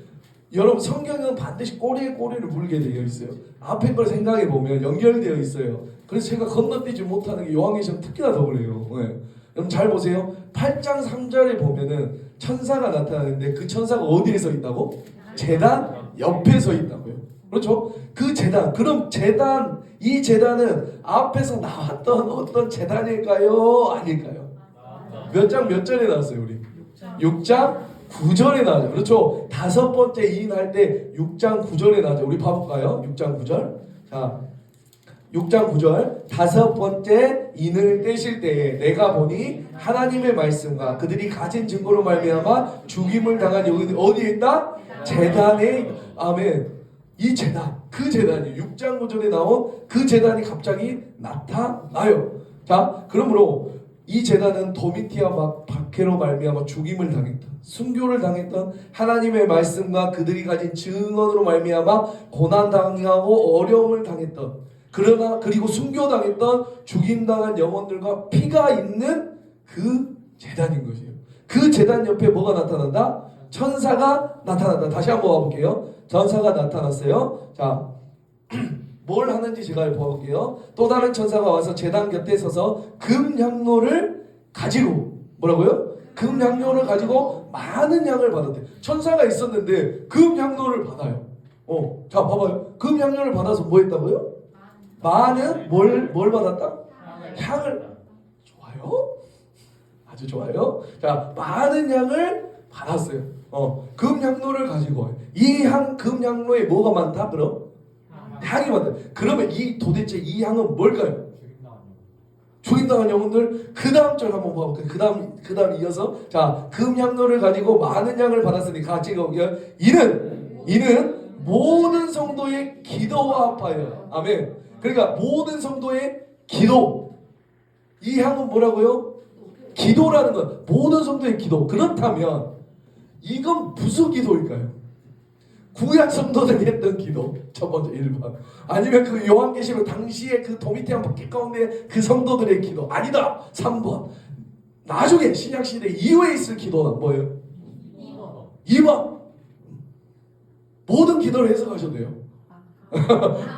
여러분 성경은 반드시 꼬리에 꼬리를 물게 되어 있어요. 앞에 걸 생각해 보면 연결되어 있어요. 그래서 제가 건너뛰지 못하는 게 요한계시록 특히나 더 그래요. 네. 여러분 잘 보세요. 8장 3절에 보면은 천사가 나타나는데 그 천사가 어디에 서 있다고? 제단 옆에 서 있다고요. 그렇죠? 그 제단. 그럼 제단, 이 제단은 앞에서 나왔던 어떤 제단일까요? 아닐까요? 몇 장 몇 절에 나왔어요 우리? 6장 9절에 나오죠. 그렇죠? 5번째 이인할 때 6장 9절에 나오죠. 우리 봐볼까요? 6장 9절. 자, 6장 9절. 5번째 인을 떼실 때에 내가 보니 하나님의 말씀과 그들이 가진 증거로 말미암아 죽임을 당한 여인이 어디에 있다? 제단에. 아멘. 이 제단, 그 제단이 6장 9절에 나온 그 제단이 갑자기 나타나요. 자, 그러므로 이 제단은 도미티아 박해로 말미암아 죽임을 당했던, 순교를 당했던, 하나님의 말씀과 그들이 가진 증언으로 말미암아 고난 당하고 어려움을 당했던, 그러나 그리고 순교당했던 죽임당한 영혼들과 피가 있는 그 제단인 것이에요. 그 제단 옆에 뭐가 나타난다? 천사가 나타난다. 다시 한번 와볼게요. 천사가 나타났어요. 자, 뭘 하는지 제가 봐볼게요. 또 다른 천사가 와서 제단 곁에 서서 금향로를 가지고, 뭐라고요? 금향로를 가지고 많은 양을 받았대. 천사가 있었는데 금향로를 받아요. 자, 봐봐요. 금향로를 받아서 뭐 했다고요? 많은 뭘 받았다? 향을. 좋아요. 아주 좋아요. 자, 많은 양을 받았어요. 금향로를 가지고. 이 금향로에 뭐가 많다? 그럼? 향이 많다. 그러면 도대체 이 향은 뭘까요? 죽임당한 영혼들. 그 다음 절 한번 봐볼게요. 그 다음 이어서. 자, 금향로를 가지고 많은 양을 받았으니 같이 읽어볼게요. 이는 모든 성도의 기도와 합하여. 아멘. 그러니까 모든 성도의 기도. 이 향은 뭐라고요? 기도라는 건 모든 성도의 기도. 그렇다면 이건 무슨 기도일까요? 구약 성도들이 했던 기도. 첫 번째 1번. 아니면 그 요한계시록 당시에 그 도미티안 박해 가운데 그 성도들의 기도. 아니다. 3번. 나중에 신약시대 이후에 있을 기도는 뭐예요? 2번. 모든 기도를 해석하셔도 돼요.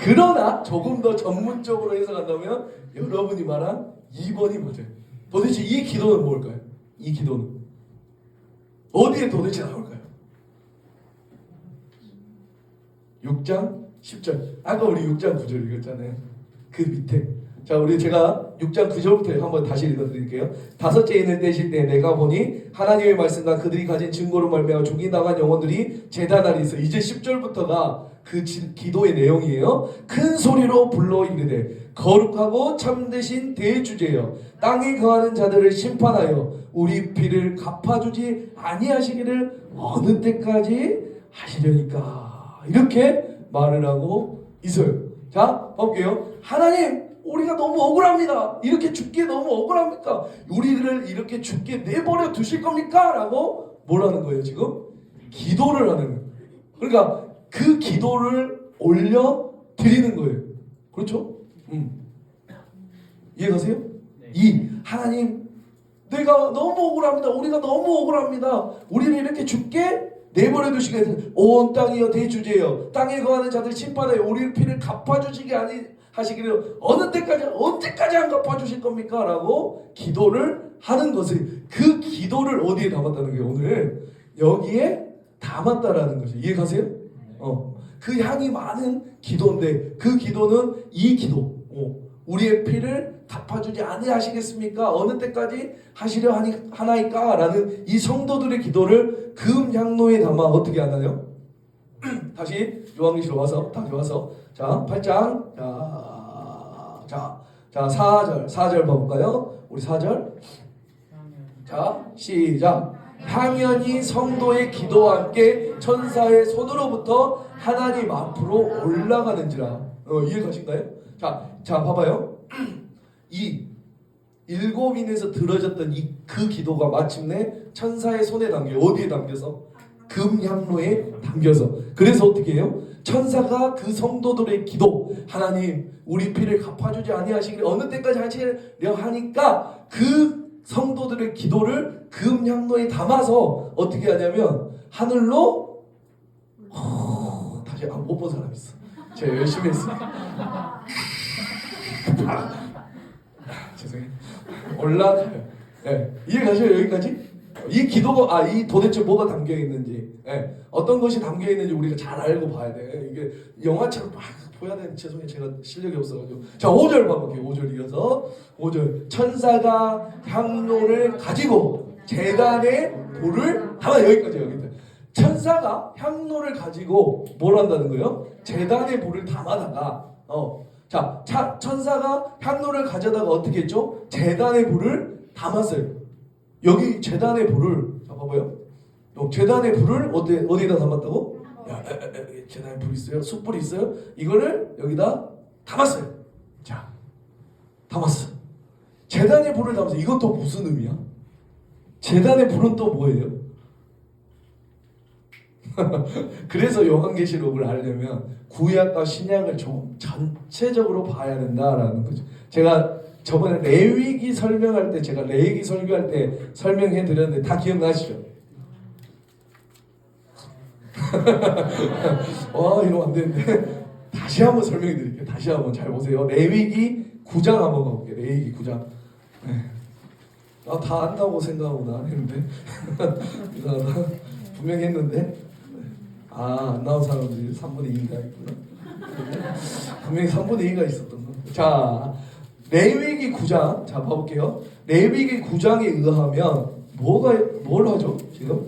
그러나 조금 더 전문적으로 해석한다면 여러분이 말한 2번이 맞아요. 도대체 이 기도는 뭘까요? 이 기도는 어디에 도대체 나올까요? 6장 10절. 아까 우리 6장 9절 읽었잖아요. 그 밑에. 자, 제가 6장 9절부터 한번 다시 읽어드릴게요. 5째 인을 떼실 때 내가 보니 하나님의 말씀과 그들이 가진 증거로 말미암아 죽임당한 영혼들이 제단 아래 있어. 이제 10절부터가 그 기도의 내용이에요. 큰 소리로 불러 이르되 거룩하고 참되신 대주제여 땅에 거하는 자들을 심판하여 우리 피를 갚아주지 아니하시기를 어느 때까지 하시려니까. 이렇게 말을 하고 있어요. 자, 볼게요. 하나님, 우리가 너무 억울합니다. 이렇게 죽게 너무 억울합니까? 우리를 이렇게 죽게 내버려 두실 겁니까? 라고 뭘 하는 거예요, 지금? 기도를 하는 거예요. 그러니까 그 기도를 올려 드리는 거예요. 그렇죠? 이해가세요? 이 하나님, 내가 너무 억울합니다. 우리가 너무 억울합니다. 우리를 이렇게 죽게 내버려 두시게 온 땅이여 대주제여 땅에 거하는 자들 심판하여 우리 피를 갚아주시게 하시기를 어느 때까지 언제까지 안 갚아주실 겁니까? 라고 기도를 하는 것을 그 기도를 어디에 담았다는 거예요? 오늘 여기에 담았다라는 거죠. 이해가세요? 그 향이 많은 기도인데 그 기도는 이 기도 우리의 피를 갚아주지 아니하시겠습니까? 어느 때까지 하시려 하나이까? 라는 이 성도들의 기도를 금향로에 담아 어떻게 하나요? 다시 요한계시록 와서 다시 와서 자 8장 자 4절 봐볼까요? 우리 4절 자 시작 향연이 성도의 기도와 함께 천사의 손으로부터 하나님 앞으로 올라가는지라 이해가신가요? 자 봐봐요. 이 일곱인에서 들어졌던 그 기도가 마침내 천사의 손에 담겨 어디에 담겨서? 금향로에 담겨서. 그래서 어떻게 해요? 천사가 그 성도들의 기도 하나님 우리 피를 갚아주지 아니하시기를 어느 때까지 하시려 하니까 그 성도들의 기도를 금향로에 담아서 어떻게 하냐면 하늘로 다시 못 본 사람 있어. 제가 열심히 했어요. 죄송해요. 올라가요. 네. 이해가셔요 여기까지? 이 기도가 이 도대체 뭐가 담겨 있는지, 어떤 것이 담겨 있는지 우리가 잘 알고 봐야 돼. 이게 영화처럼 막 보여야 되는 죄송해요 제가 실력이 없어가지고. 자 5절 봐볼게요. 5절 이어서 5절 천사가 향로를 가지고 재단에 불을 담아 여기까지. 천사가 향로를 가지고 뭘 한다는 거예요? 재단에 불을 담아다가 자 천사가 향로를 가져다가 어떻게 했죠? 재단에 불을 담았어요. 여기 재단의 불을 자 봐봐요. 재단의 불을 어디에다 담았다고? 재단에 불 있어요? 숯불이 있어요? 이거를 여기다 담았어요. 자 담았어. 재단의 불을 담았어. 이건 또 무슨 의미야? 재단의 불은 또 뭐예요? 그래서 요한계시록을 알려면 구약과 신약을 좀 전체적으로 봐야 된다라는 거죠. 제가 저번에 레위기 설명할 때 제가 레위기 설교할 때 설명해 드렸는데 다 기억나시죠? 이러면 안 되는데 다시 한번 설명해 드릴게요. 다시 한번 잘 보세요. 레위기 9장 한번 가볼게요. 레위기 9장. 다 안다고 생각하구나 했는데 이상하다. 분명히 했는데 안 나온 사람들이 3분의 2인가 있구나. 분명히 3분의 2가 있었던 거. 자 레위기 9장 자 봐볼게요. 레위기 9장에 의하면 뭘 하죠? 지금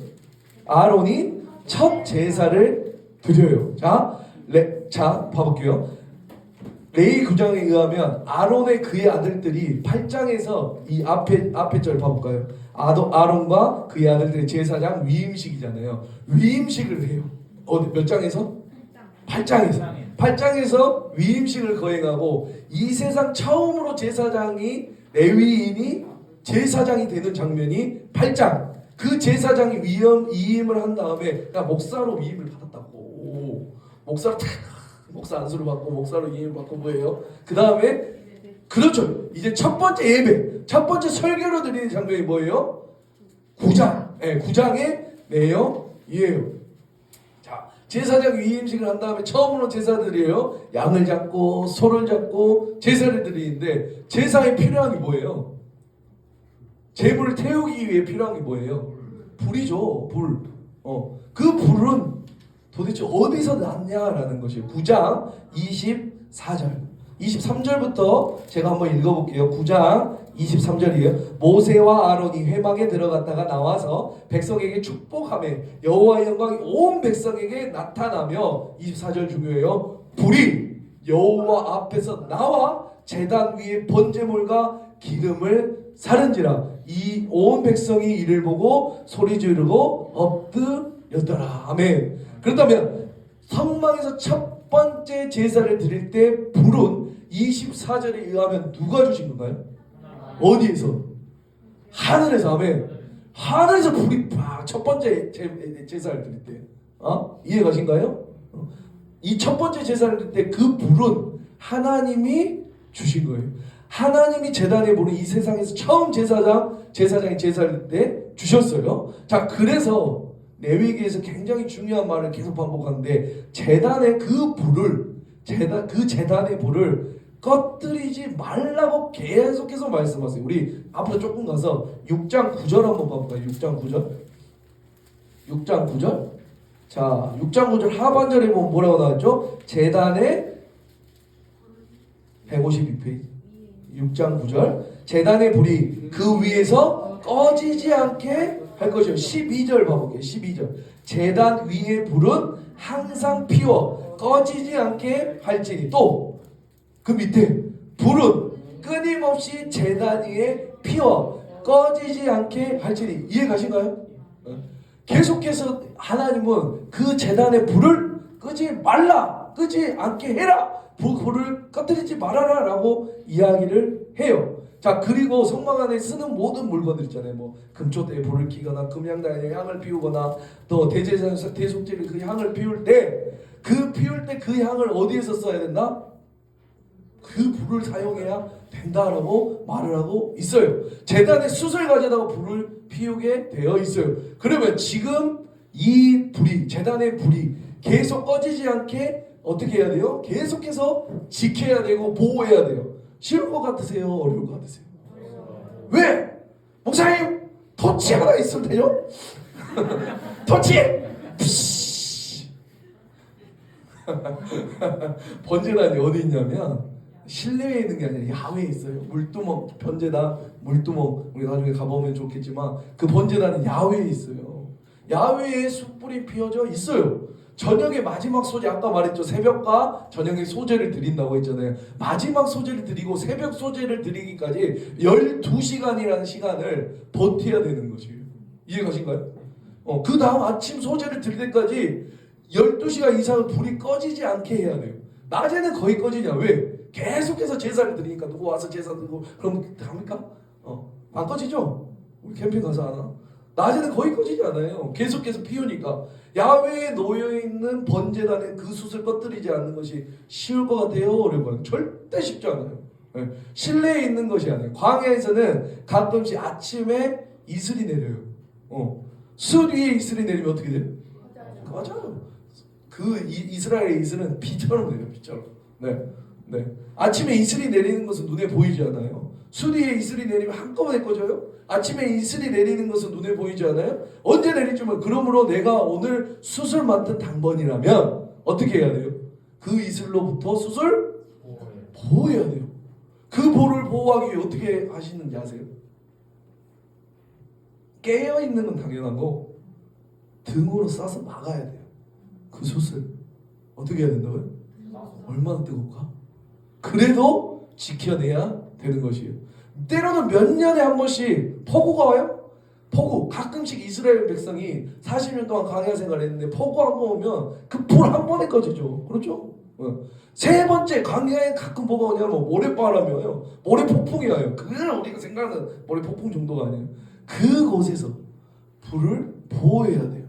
아론이 첫 제사를 드려요. 자 봐볼게요. 레위기 9장에 의하면 아론의 그의 아들들이 8장에서 이 앞에 절 봐볼까요? 아론과 그의 아들들의 제사장 위임식이잖아요. 위임식을 해요. 몇 장에서? 8장에서 위임식을 거행하고 이 세상 처음으로 제사장이 레위인이 제사장이 되는 장면이 8장. 그 제사장이 위임을 한 다음에 목사로 위임을 받았다고. 목사 안수를 받고 목사로 위임을 받고 뭐예요? 그 다음에 그렇죠. 이제 첫 번째 예배, 첫 번째 설교로 드리는 장면이 뭐예요? 9장. 9장의 내용이에요. 제사장 위임식을 한 다음에 처음으로 제사드려요. 양을 잡고 소를 잡고 제사를 드리는데 제사에 필요한 게 뭐예요? 제물을 태우기 위해 필요한 게 뭐예요? 불이죠. 불. 그 불은 도대체 어디서 났냐라는 것이에요. 9장 24절 23절부터 제가 한번 읽어볼게요. 9장 23절이에요. 모세와 아론이 회막에 들어갔다가 나와서 백성에게 축복하며 여호와의 영광이 온 백성에게 나타나며 24절 중요해요. 불이 여호와 앞에서 나와 제단 위에 번제물과 기름을 사른지라 이 온 백성이 이를 보고 소리 지르고 엎드렸더라. 아멘. 그렇다면 성막에서 첫 번째 제사를 드릴 때 불은 24절에 의하면 누가 주신 건가요? 어디에서? 하늘에서. 아멘. 하늘에서 불이 팍 첫 번째 제사를 드릴 때 이해 가신가요? 이 첫 번째 제사를 드릴 때 그 불은 하나님이 주신 거예요. 하나님이 제단에 보는 이 세상에서 처음 제사장이 제사를 때 주셨어요. 자, 그래서 레위기에서 굉장히 중요한 말을 계속 반복하는데 제단의 그 불을 그 제단의 불을 꺼뜨리지 말라고 계속해서 말씀하세요. 우리 앞으로 조금 가서 6장 9절 한번 봐볼까요? 6장 9절. 6장 9절. 자, 6장 9절 하반절에 보면 뭐라고 나왔죠? 제단의 152페이지. 6장 9절. 제단의 불이 그 위에서 꺼지지 않게 할 것이요. 12절 봐볼게요. 12절. 제단 위의 불은 항상 피워 꺼지지 않게 할지니 또 그 밑에 불은 끊임없이 제단 위에 피워 꺼지지 않게 할지니 이해 가신가요? 계속해서 하나님은 그 제단의 불을 끄지 않게 해라. 불을 꺼뜨리지 말아라 라고 이야기를 해요. 자, 그리고 성막 안에 쓰는 모든 물건들 있잖아요. 뭐 금초대에 불을 켜거나 금향단에 향을 피우거나 또 대제사장에서 대속제를 그 향을 피울 때 그 향을 어디에서 써야 된다? 그 불을 사용해야 된다라고 말을 하고 있어요. 제단에 숯을 가져다가 불을 피우게 되어 있어요. 그러면 지금 이 불이 제단의 불이 계속 꺼지지 않게 어떻게 해야 돼요? 계속해서 지켜야 되고 보호해야 돼요. 쉬울 것 같으세요? 어려울 것 같으세요? 왜? 목사님 토치 하나 있으면 돼요? 토치! 번제단이 어디 있냐면 실내에 있는 게 아니라 야외에 있어요. 물두멍, 번제단 물두멍 우리 나중에 가보면 좋겠지만 그 번제단은 야외에 있어요. 야외에 숯불이 피어져 있어요. 저녁에 마지막 소제 아까 말했죠. 새벽과 저녁에 소제를 드린다고 했잖아요. 마지막 소제를 드리고 새벽 소제를 드리기까지 12시간이라는 시간을 버텨야 되는 것이에요. 이해 가신가요? 그 다음 아침 소제를 드릴 때까지 12시간 이상은 불이 꺼지지 않게 해야 돼요. 낮에는 거의 꺼지냐? 왜? 계속해서 제사를 드리니까 누구 와서 제사 드리고 그럼 합니까? 안 꺼지죠? 우리 캠핑 가서 하나? 낮에는 거의 꺼지지 않아요. 계속해서 피우니까. 야외에 놓여있는 번제단의 그 숯을 꺼뜨리지 않는 것이 쉬울 것 같아요? 어려울 것 같아요? 절대 쉽지 않아요. 실내에 있는 것이 아니에요. 광야에서는 가끔씩 아침에 이슬이 내려요. 숯 위에 이슬이 내리면 어떻게 돼요? 맞아요. 그 이스라엘의 이슬은 비처럼 내려요. 비처럼. 네. 아침에 이슬이 내리는 것은 눈에 보이지 않아요. 숯 위에 이슬이 내리면 한꺼번에 꺼져요. 아침에 이슬이 내리는 것은 눈에 보이지 않아요. 언제 내릴지 모르. 그러므로 내가 오늘 숯을 맡은 당번이라면 어떻게 해야 돼요? 그 이슬로부터 숯을 보호해야 돼요. 그 볼을 보호하기 위해 어떻게 하시는지 아세요? 깨어있는 건 당연한 거 등으로 싸서 막아야 돼요. 그 숯을 어떻게 해야 된다고요? 얼마나 뜨거울까? 그래도 지켜내야 되는 것이에요. 때로는 몇 년에 한 번씩 폭우가 와요. 폭우. 가끔씩 이스라엘 백성이 40년 동안 광야 생활을 했는데 폭우 한 번 오면 그 불 한 번에 꺼지죠. 그렇죠? 세 번째 광야에 가끔 뭐가 오냐면 모래바람이에요. 모래폭풍이 와요. 그걸 우리가 생각하는 모래폭풍 정도가 아니에요. 그곳에서 불을 보호해야 돼요.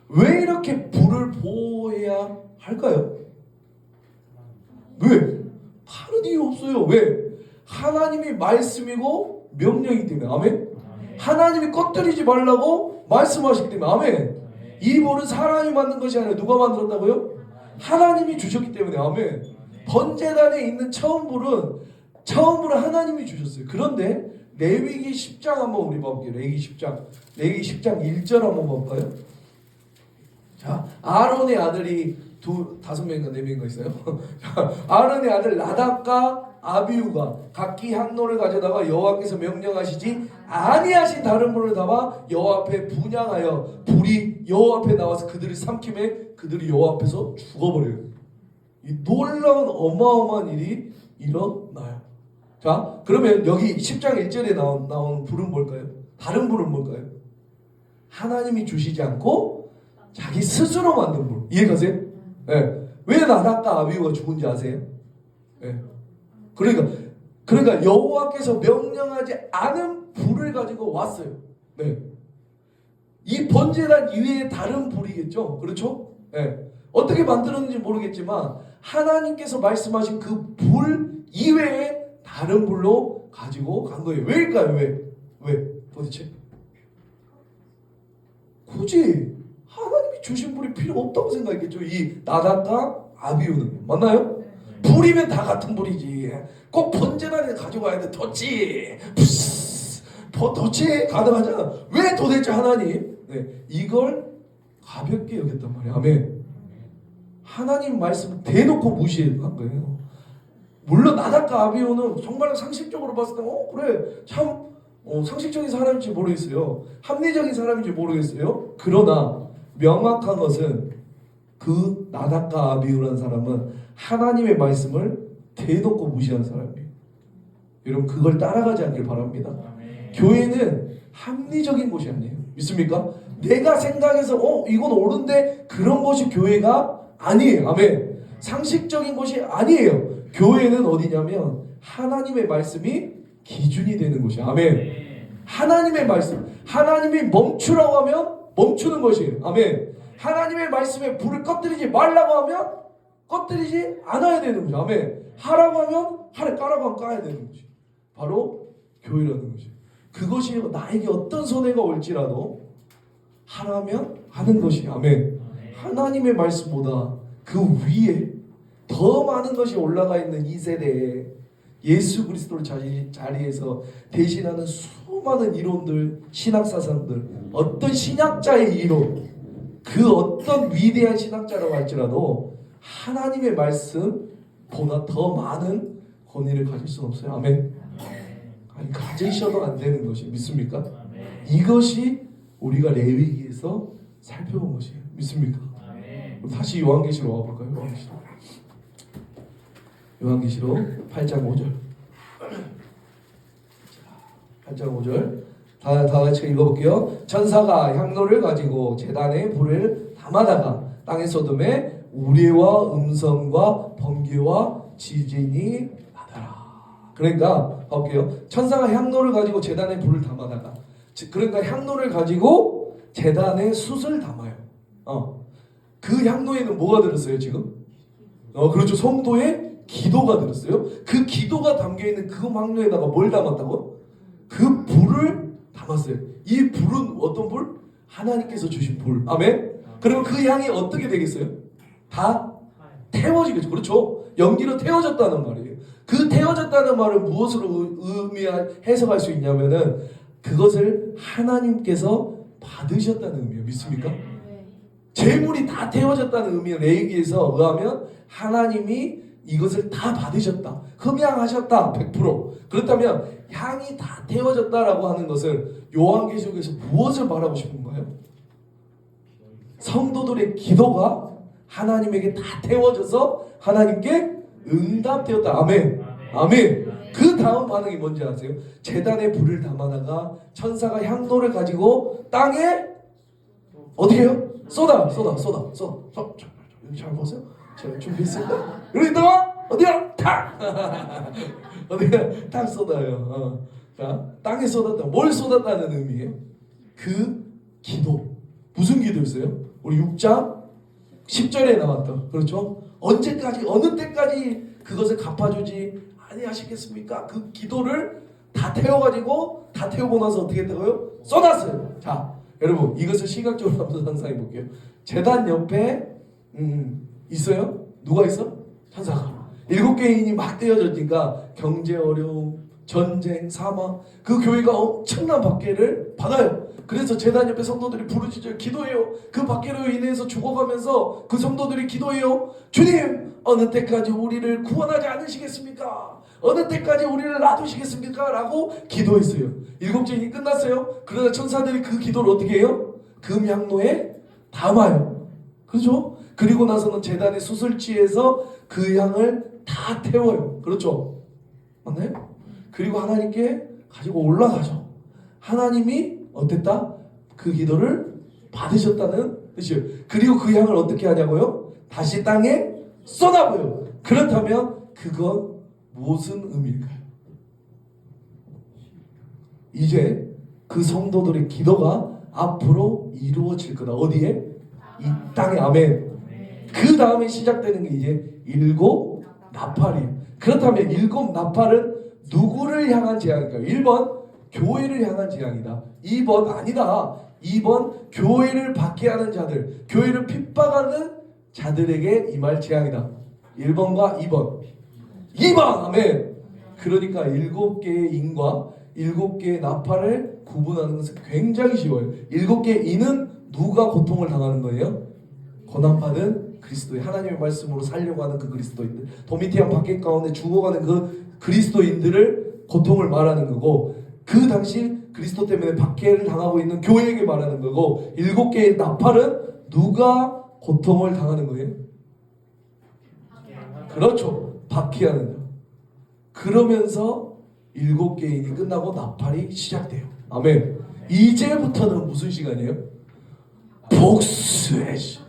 왜 이렇게 불을 보호해야 할까요? 왜? 다른 이유 없어요. 왜? 하나님이 말씀이고 명령이기 때문에. 아멘? 하나님이 꺼뜨리지 말라고 말씀하시기 때문에. 아멘? 이 볼은 사람이 만든 것이 아니라 누가 만들었다고요? 하나님이 주셨기 때문에. 아멘? 번제단에 있는 처음 불은 하나님이 주셨어요. 그런데 레위기 10장 한번 우리 봐볼게요. 레위기 10장 1절 한번 볼까요? 자, 아론의 아들이 5명인가 4명인가 있어요. 아론의 아들 나답과 아비후가 각기 향로를 가져다가 여호와께서 명령하시지 아니하신 다른 불을 담아 여호와 앞에 분향하여 불이 여호와 앞에 나와서 그들을 삼킴에 그들이 여호와 앞에서 죽어버려요. 이 놀라운 어마어마한 일이 일어나요. 자, 그러면 여기 10장 1절에 나온 불은 뭘까요? 다른 불은 뭘까요? 하나님이 주시지 않고 자기 스스로 만든 불. 이해가세요? 예. 왜 나답과 아비후가 죽은지 아세요? 예. 그러니까 여호와께서 명령하지 않은 불을 가지고 왔어요. 네. 이 번제단 이외에 다른 불이겠죠. 그렇죠? 예. 어떻게 만들었는지 모르겠지만 하나님께서 말씀하신 그 불 이외에 다른 불로 가지고 간 거예요. 왜일까요? 왜? 도대체? 굳이 하나님이 주신 불이 필요 없다고 생각했겠죠. 이 나답과 아비후는. 맞나요? 불이면 다 같은 불이지. 꼭 번제단에 가지고 와야 돼. 덫이. 덫이 가능하잖아. 왜 도대체 하나님? 네, 이걸 가볍게 여겼단 말이에요. 아멘. 하나님 말씀을 대놓고 무시한 거예요. 물론 나답과 아비후는 정말 상식적으로 봤을 때 그래 참 상식적인 사람인지 모르겠어요. 합리적인 사람인지 모르겠어요. 그러나 명확한 것은 그 나답과 아비후라는 사람은 하나님의 말씀을 대놓고 무시한 사람이에요. 여러분 그걸 따라가지 않길 바랍니다. 교회는 합리적인 곳이 아니에요. 믿습니까? 내가 생각해서 이건 옳은데 그런 것이 교회가 아니에요. 아멘. 상식적인 것이 아니에요. 교회는 어디냐면 하나님의 말씀이 기준이 되는 곳이에요. 아멘. 하나님의 말씀, 하나님이 멈추라고 하면 멈추는 것이에요. 아멘. 하나님의 말씀에 불을 꺼뜨리지 말라고 하면 꺼뜨리지 않아야 되는 거죠. 아멘. 하라고 하면 하래, 까라고 하면 까야 되는 거죠. 바로 교회라는 거죠. 그것이 나에게 어떤 손해가 올지라도 하라면 하는 것이 아멘. 하나님의 말씀보다 그 위에 더 많은 것이 올라가 있는 이 세대에 예수 그리스도를 자리에서 대신하는 수많은 이론들, 신학사상들, 어떤 신학자의 이론, 그 어떤 위대한 신학자라고 할지라도 하나님의 말씀보다 더 많은 권위를 가질 수는 없어요. 아멘. 아니 가지셔도 안 되는 것이 믿습니까? 이것이 우리가 레위기에서 살펴본 것이에요. 믿습니까? 다시 요한계시로 와볼까요? 요한계시로 8장 5절 8장 5절 다 같이 읽어볼게요. 천사가 향로를 가지고 제단에 불을 담아다가 땅의 소돔에 우레와 음성과 번개와 지진이 나더라. 그러니까 볼게요. 천사가 향로를 가지고 제단에 불을 담아다가 그러니까 향로를 가지고 제단에 숯을 담아요. 그 향로에는 뭐가 들었어요 지금? 그렇죠. 성도의 기도가 들었어요. 그 기도가 담겨있는 그 향로에다가 뭘 담았다고? 그 불을 담았어요. 이 불은 어떤 불? 하나님께서 주신 불. 아멘. 그러면 그 향이 어떻게 되겠어요? 다 태워지겠죠. 그렇죠. 연기로 태워졌다는 말이에요. 그 태워졌다는 말을 무엇으로 해석할 수 있냐면은 그것을 하나님께서 받으셨다는 의미예요. 믿습니까? 재물이 다 태워졌다는 의미는 레위기에서 의하면 하나님이 이것을 다 받으셨다. 흠양하셨다. 100%. 그렇다면 향이 다 태워졌다라고 하는 것을 요한계시록에서 무엇을 말하고 싶은 거예요? 성도들의 기도가 하나님에게 다 태워져서 하나님께 응답되었다. 아멘. 아멘. 그 다음 반응이 뭔지 아세요? 제단에 불을 담아다가 천사가 향로를 가지고 땅에 어떻게 해요? 쏟아. 여기 잘 보세요. 제가 준비했습니다. 여기다가 어디야? 탁! 어디야? 탁 쏟아요. 자, 땅에 쏟았다. 뭘 쏟았다는 의미예요? 그 기도. 무슨 기도였어요? 우리 6장 10절에 나왔던. 그렇죠? 언제까지 어느 때까지 그것을 갚아주지 아니하시겠습니까? 그 기도를 다 태워가지고 다 태우고 나서 어떻게 했다고요? 쏟았어요. 자, 여러분 이것을 시각적으로 한번 상상해 볼게요. 제단 옆에 있어요? 누가 있어? 천사가. 7개인이 막 떼어졌으니까 경제 어려움, 전쟁, 사망, 그 교회가 엄청난 박해를 받아요. 그래서 제단 옆에 성도들이 부르짖어요. 기도해요. 그 박해로 인해서 죽어가면서 그 성도들이 기도해요. 주님, 어느 때까지 우리를 구원하지 않으시겠습니까? 어느 때까지 우리를 놔두시겠습니까? 라고 기도했어요. 7죄인이 끝났어요. 그러나 천사들이 그 기도를 어떻게 해요? 금향로에 담아요. 그렇죠? 그리고 나서는 제단의 수술지에서 그 향을 다 태워요. 그렇죠? 맞나요? 그리고 하나님께 가지고 올라가죠. 하나님이 어땠다? 그 기도를 받으셨다는 뜻이에요. 그리고 그 향을 어떻게 하냐고요? 다시 땅에 쏟아부어요. 그렇다면 그건 무슨 의미일까요? 이제 그 성도들의 기도가 앞으로 이루어질 거다. 어디에? 이 땅에. 아멘. 그 다음에 시작되는 게 이제 일곱 나팔이에요. 그렇다면 일곱 나팔은 누구를 향한 재앙일까요? 1번 교회를 향한 재앙이다. 2번 아니다. 2번 교회를 박해하는 자들, 교회를 핍박하는 자들에게 임할 재앙이다. 1번과 2번. 2번. 아멘. 그러니까 7개의 인과 7개의 나팔을 구분하는 것은 굉장히 쉬워요. 7개의 인은 누가 고통을 당하는 거예요? 고난받은 그리스도의 하나님의 말씀으로 살려고 하는 그 그리스도인들, 도미티안 박해 가운데 죽어가는 그 그리스도인들을 고통을 말하는 거고, 그 당시 그리스도 때문에 박해를 당하고 있는 교회에게 말하는 거고, 7개의 나팔은 누가 고통을 당하는 거예요? 그렇죠. 박해하는 자. 그러면서 7개의 인이 끝나고 나팔이 시작돼요. 아멘. 이제부터는 무슨 시간이에요? 복수의 시간.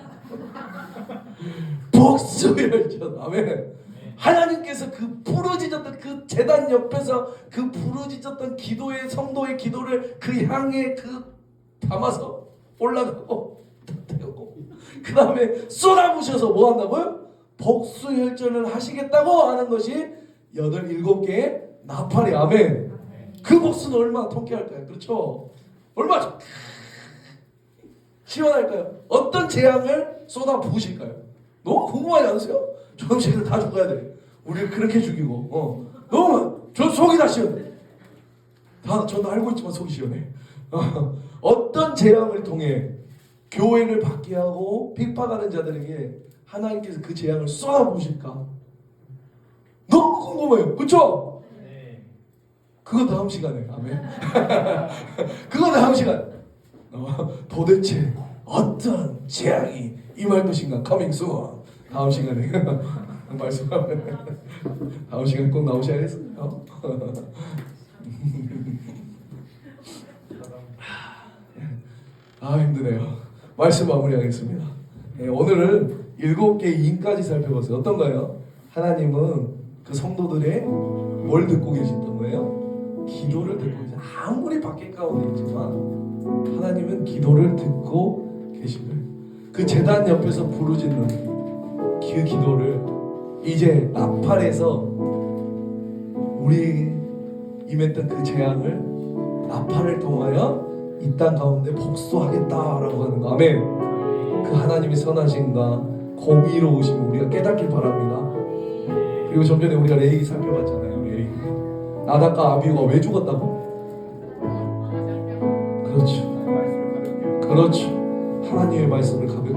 복수의 열전. 아멘. 하나님께서 그 부르짖었던 그 제단 옆에서 그 부르짖었던 기도의 성도의 기도를 그 향에 그 담아서 올라가고 태우고 그 다음에 쏟아부셔서 뭐 한다고요? 복수혈전을 하시겠다고 하는 것이 7개의 나팔이. 아멘. 그 복수는 얼마나 통쾌할까요? 그렇죠? 얼마나 시원할까요? 어떤 재앙을 쏟아 부으실까요? 너무 궁금하지 않으세요? 저놈 새끼들 다 죽어야 돼. 우리를 그렇게 죽이고 너무 저 속이 다 시원해. 저도 알고 있지만 속이 시원해. 어떤 재앙을 통해 교회를 박해하고 핍박하는 자들에게 하나님께서 그 재앙을 쏟아부으실까? 너무 궁금해요. 그렇죠? 그거 다음 시간에. 아멘. 그거 다음 시간. 도대체 어떤 재앙이 임할 것인가? 커밍 순. 다음 시간에 말씀하면 다음 시간에 꼭 나오셔야겠어요. 아 힘드네요. 말씀 마무리하겠습니다. 네, 오늘은 7개의 인까지 살펴봤어요. 어떤가요? 하나님은 그 성도들의 뭘 듣고 계셨던 거예요? 기도를 듣고 계세요. 아무리 밖에 가운데 있지만 하나님은 기도를 듣고 계신 거예요. 그 제단 옆에서 부르짖는 그 기도를 이제 나팔에서 우리 임했던 그 재앙을 나팔을 통하여 이 땅 가운데 복수하겠다라고 하는 거. 아멘. 그 하나님의 선하심과 공의로우심을 우리가 깨닫길 바랍니다. 그리고 좀 전에 우리가 레이기 살펴봤잖아요. 레이기. 나답과 아비후가 왜 죽었다고? 그렇죠. 하나님의 말씀을 가볍게,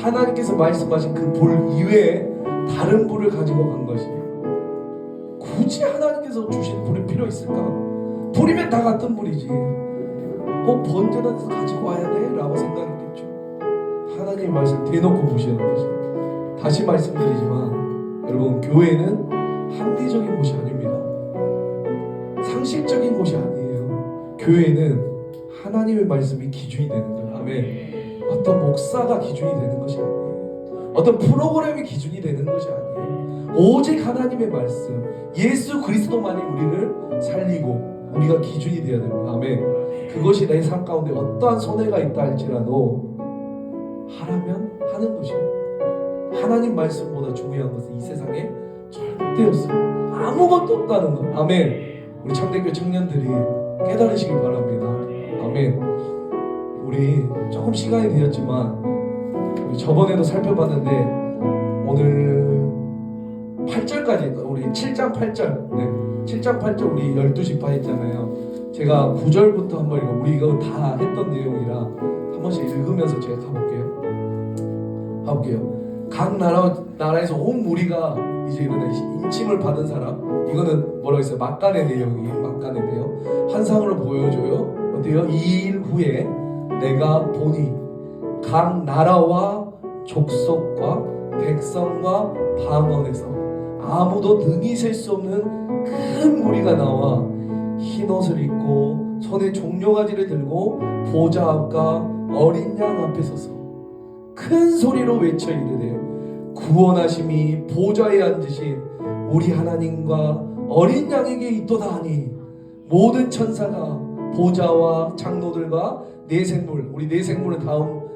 하나님께서 말씀하신 그 불 이외에 다른 불을 가지고 간 것이, 굳이 하나님께서 주신 불이 필요 있을까? 불이면 다 같은 불이지 꼭 번제는 데서 가지고 와야 돼? 라고 생각했겠죠. 하나님의 말씀 대놓고 무시하는 것이. 다시 말씀드리지만 여러분, 교회는 합리적인 곳이 아닙니다. 상식적인 곳이 아니에요. 교회는 하나님의 말씀이 기준이 되는 거예요. 아멘. 어떤 목사가 기준이 되는 것이 아니에요. 어떤 프로그램이 기준이 되는 것이 아니에요. 오직 하나님의 말씀, 예수 그리스도만이 우리를 살리고 우리가 기준이 되어야 됩니다. 아멘. 그것이 내 삶 가운데 어떠한 손해가 있다 할지라도 하라면 하는 것이에요. 하나님 말씀보다 중요한 것은 이 세상에 절대 없어요. 아무것도 없다는 것. 아멘. 우리 창대교 청년들이 깨달으시길 바랍니다. 아멘. 우리 조금 시간이 되었지만 우리 저번에도 살펴봤는데 오늘 8절까지, 우리 7장 8절, 7장 8절 우리 12시 반 했잖아요. 제가 9절부터 한번 읽어. 우리 이거 다 했던 내용이라 한 번씩 읽으면서 제가 가볼게요. 각 나라에서 온 무리가 이제 일어나 인침을 받은 사람, 이거는 뭐라고 했어요? 막간의 내용이에요. 막간의 내용. 환상으로 보여줘요. 어때요? 2일 후에 내가 보니 각 나라와 족속과 백성과 방언에서 아무도 능히 셀 수 없는 큰 무리가 나와 흰 옷을 입고 손에 종려가지를 들고 보좌 앞과 어린 양 앞에 서서 큰 소리로 외쳐 이르되 구원하심이 보좌에 앉으신 우리 하나님과 어린 양에게 있도다 하니 모든 천사가 보좌와 장로들과 네 생물, 우리 네 생물은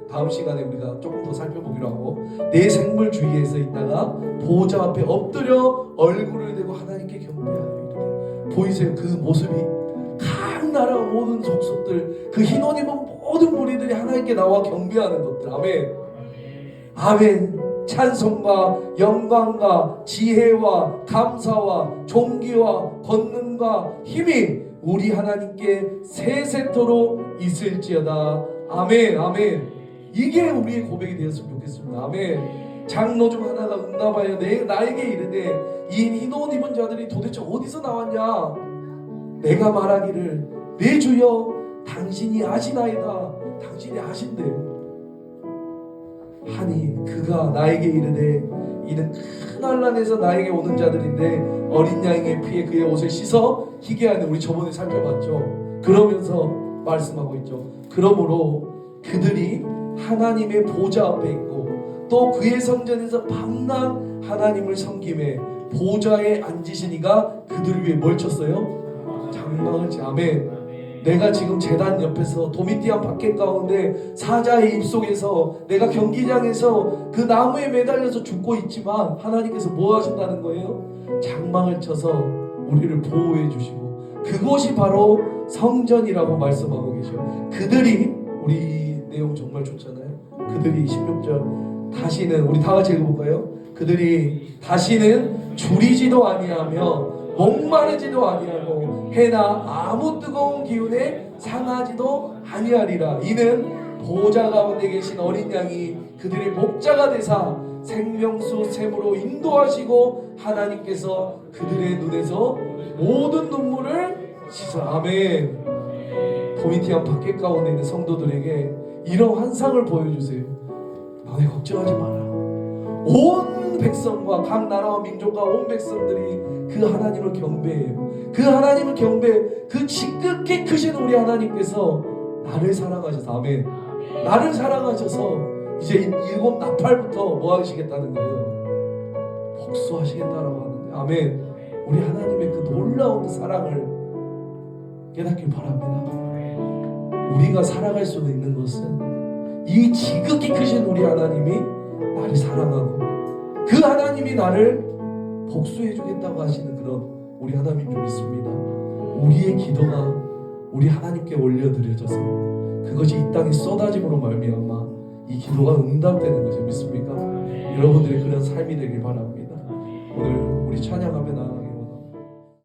다음 시간에 우리가 조금 더 살펴보기로 하고, 네 생물 주위에서 있다가 보좌 앞에 엎드려 얼굴을 대고 하나님께 경배하여 이르되. 보이세요? 그 모습이 각 나라 모든 족속들, 그 흰 옷 입은 모든 무리들이 하나님께 나와 경배하는 것들. 아멘. 아멘. 찬송과 영광과 지혜와 감사와 존귀와 권능과 힘이 우리 하나님께 세세토록 있을지어다. 아멘. 아멘. 이게 우리의 고백이 되었으면 좋겠습니다. 아멘. 장로 중 하나가 응답하여 나에게 이르되 이 흰 옷 입은 자들이 도대체 어디서 나왔냐? 내가 말하기를 내 주여 당신이 아시나이다. 당신이 아신대. 하니 그가 나에게 이르되 이는 큰 환난에서 나에게 오는 자들인데 어린 양의 피에 그의 옷을 씻어 희게 하는, 우리 저번에 살펴봤죠. 그러면서 말씀하고 있죠. 그러므로 그들이 하나님의 보좌 앞에 있고 또 그의 성전에서 밤낮 하나님을 섬김에 보좌에 앉으시니가 그들을 위해 뭘 쳤어요? 장막을 치. 아멘. 내가 지금 제단 옆에서 도미티안 바켓 가운데 사자의 입속에서 내가 경기장에서 그 나무에 매달려서 죽고 있지만 하나님께서 뭐 하신다는 거예요? 장막을 쳐서 우리를 보호해 주시고 그곳이 바로 성전이라고 말씀하고 계셔. 그들이, 우리 내용 정말 좋잖아요. 그들이 16절 다시는, 우리 다 같이 읽어볼까요? 그들이 다시는 줄이지도 아니하며 목마르지도 아니하고 해나 아무 뜨거운 기운에 상하지도 아니하리라. 이는 보좌 가운데 계신 어린 양이 그들의 목자가 되사 생명수 샘으로 인도하시고 하나님께서 그들의 눈에서 모든 눈물을 씻어. 아멘. 도미티안 바켓 가운데 있는 성도들에게 이런 환상을 보여주세요. 너네 걱정하지 마라. 온 백성과 각 나라와 민족과 온 백성들이 그 하나님을 경배해요. 그 하나님을 경배, 그 지극히 크신 우리 하나님께서 나를 사랑하셔서, 아멘. 나를 사랑하셔서 이제 일곱 나팔부터 뭐 하시겠다는 거예요? 복수하시겠다라고 하는데, 아멘. 우리 하나님의 그 놀라운 사랑을 깨닫길 바랍니다. 우리가 살아갈 수 있는 것은 이 지극히 크신 우리 하나님이 나를 사랑하고 그 하나님이 나를 복수해 주겠다고 하시는 그런 우리 하나님 좀 있습니다. 우리의 기도가 우리 하나님께 올려드려져서 그것이 이 땅에 쏟아짐으로 말미암아 이 기도가 응답되는 것을 믿습니까? 여러분들의 그런 삶이 되길 바랍니다. 오늘 우리 찬양하며 나아가겠습니다.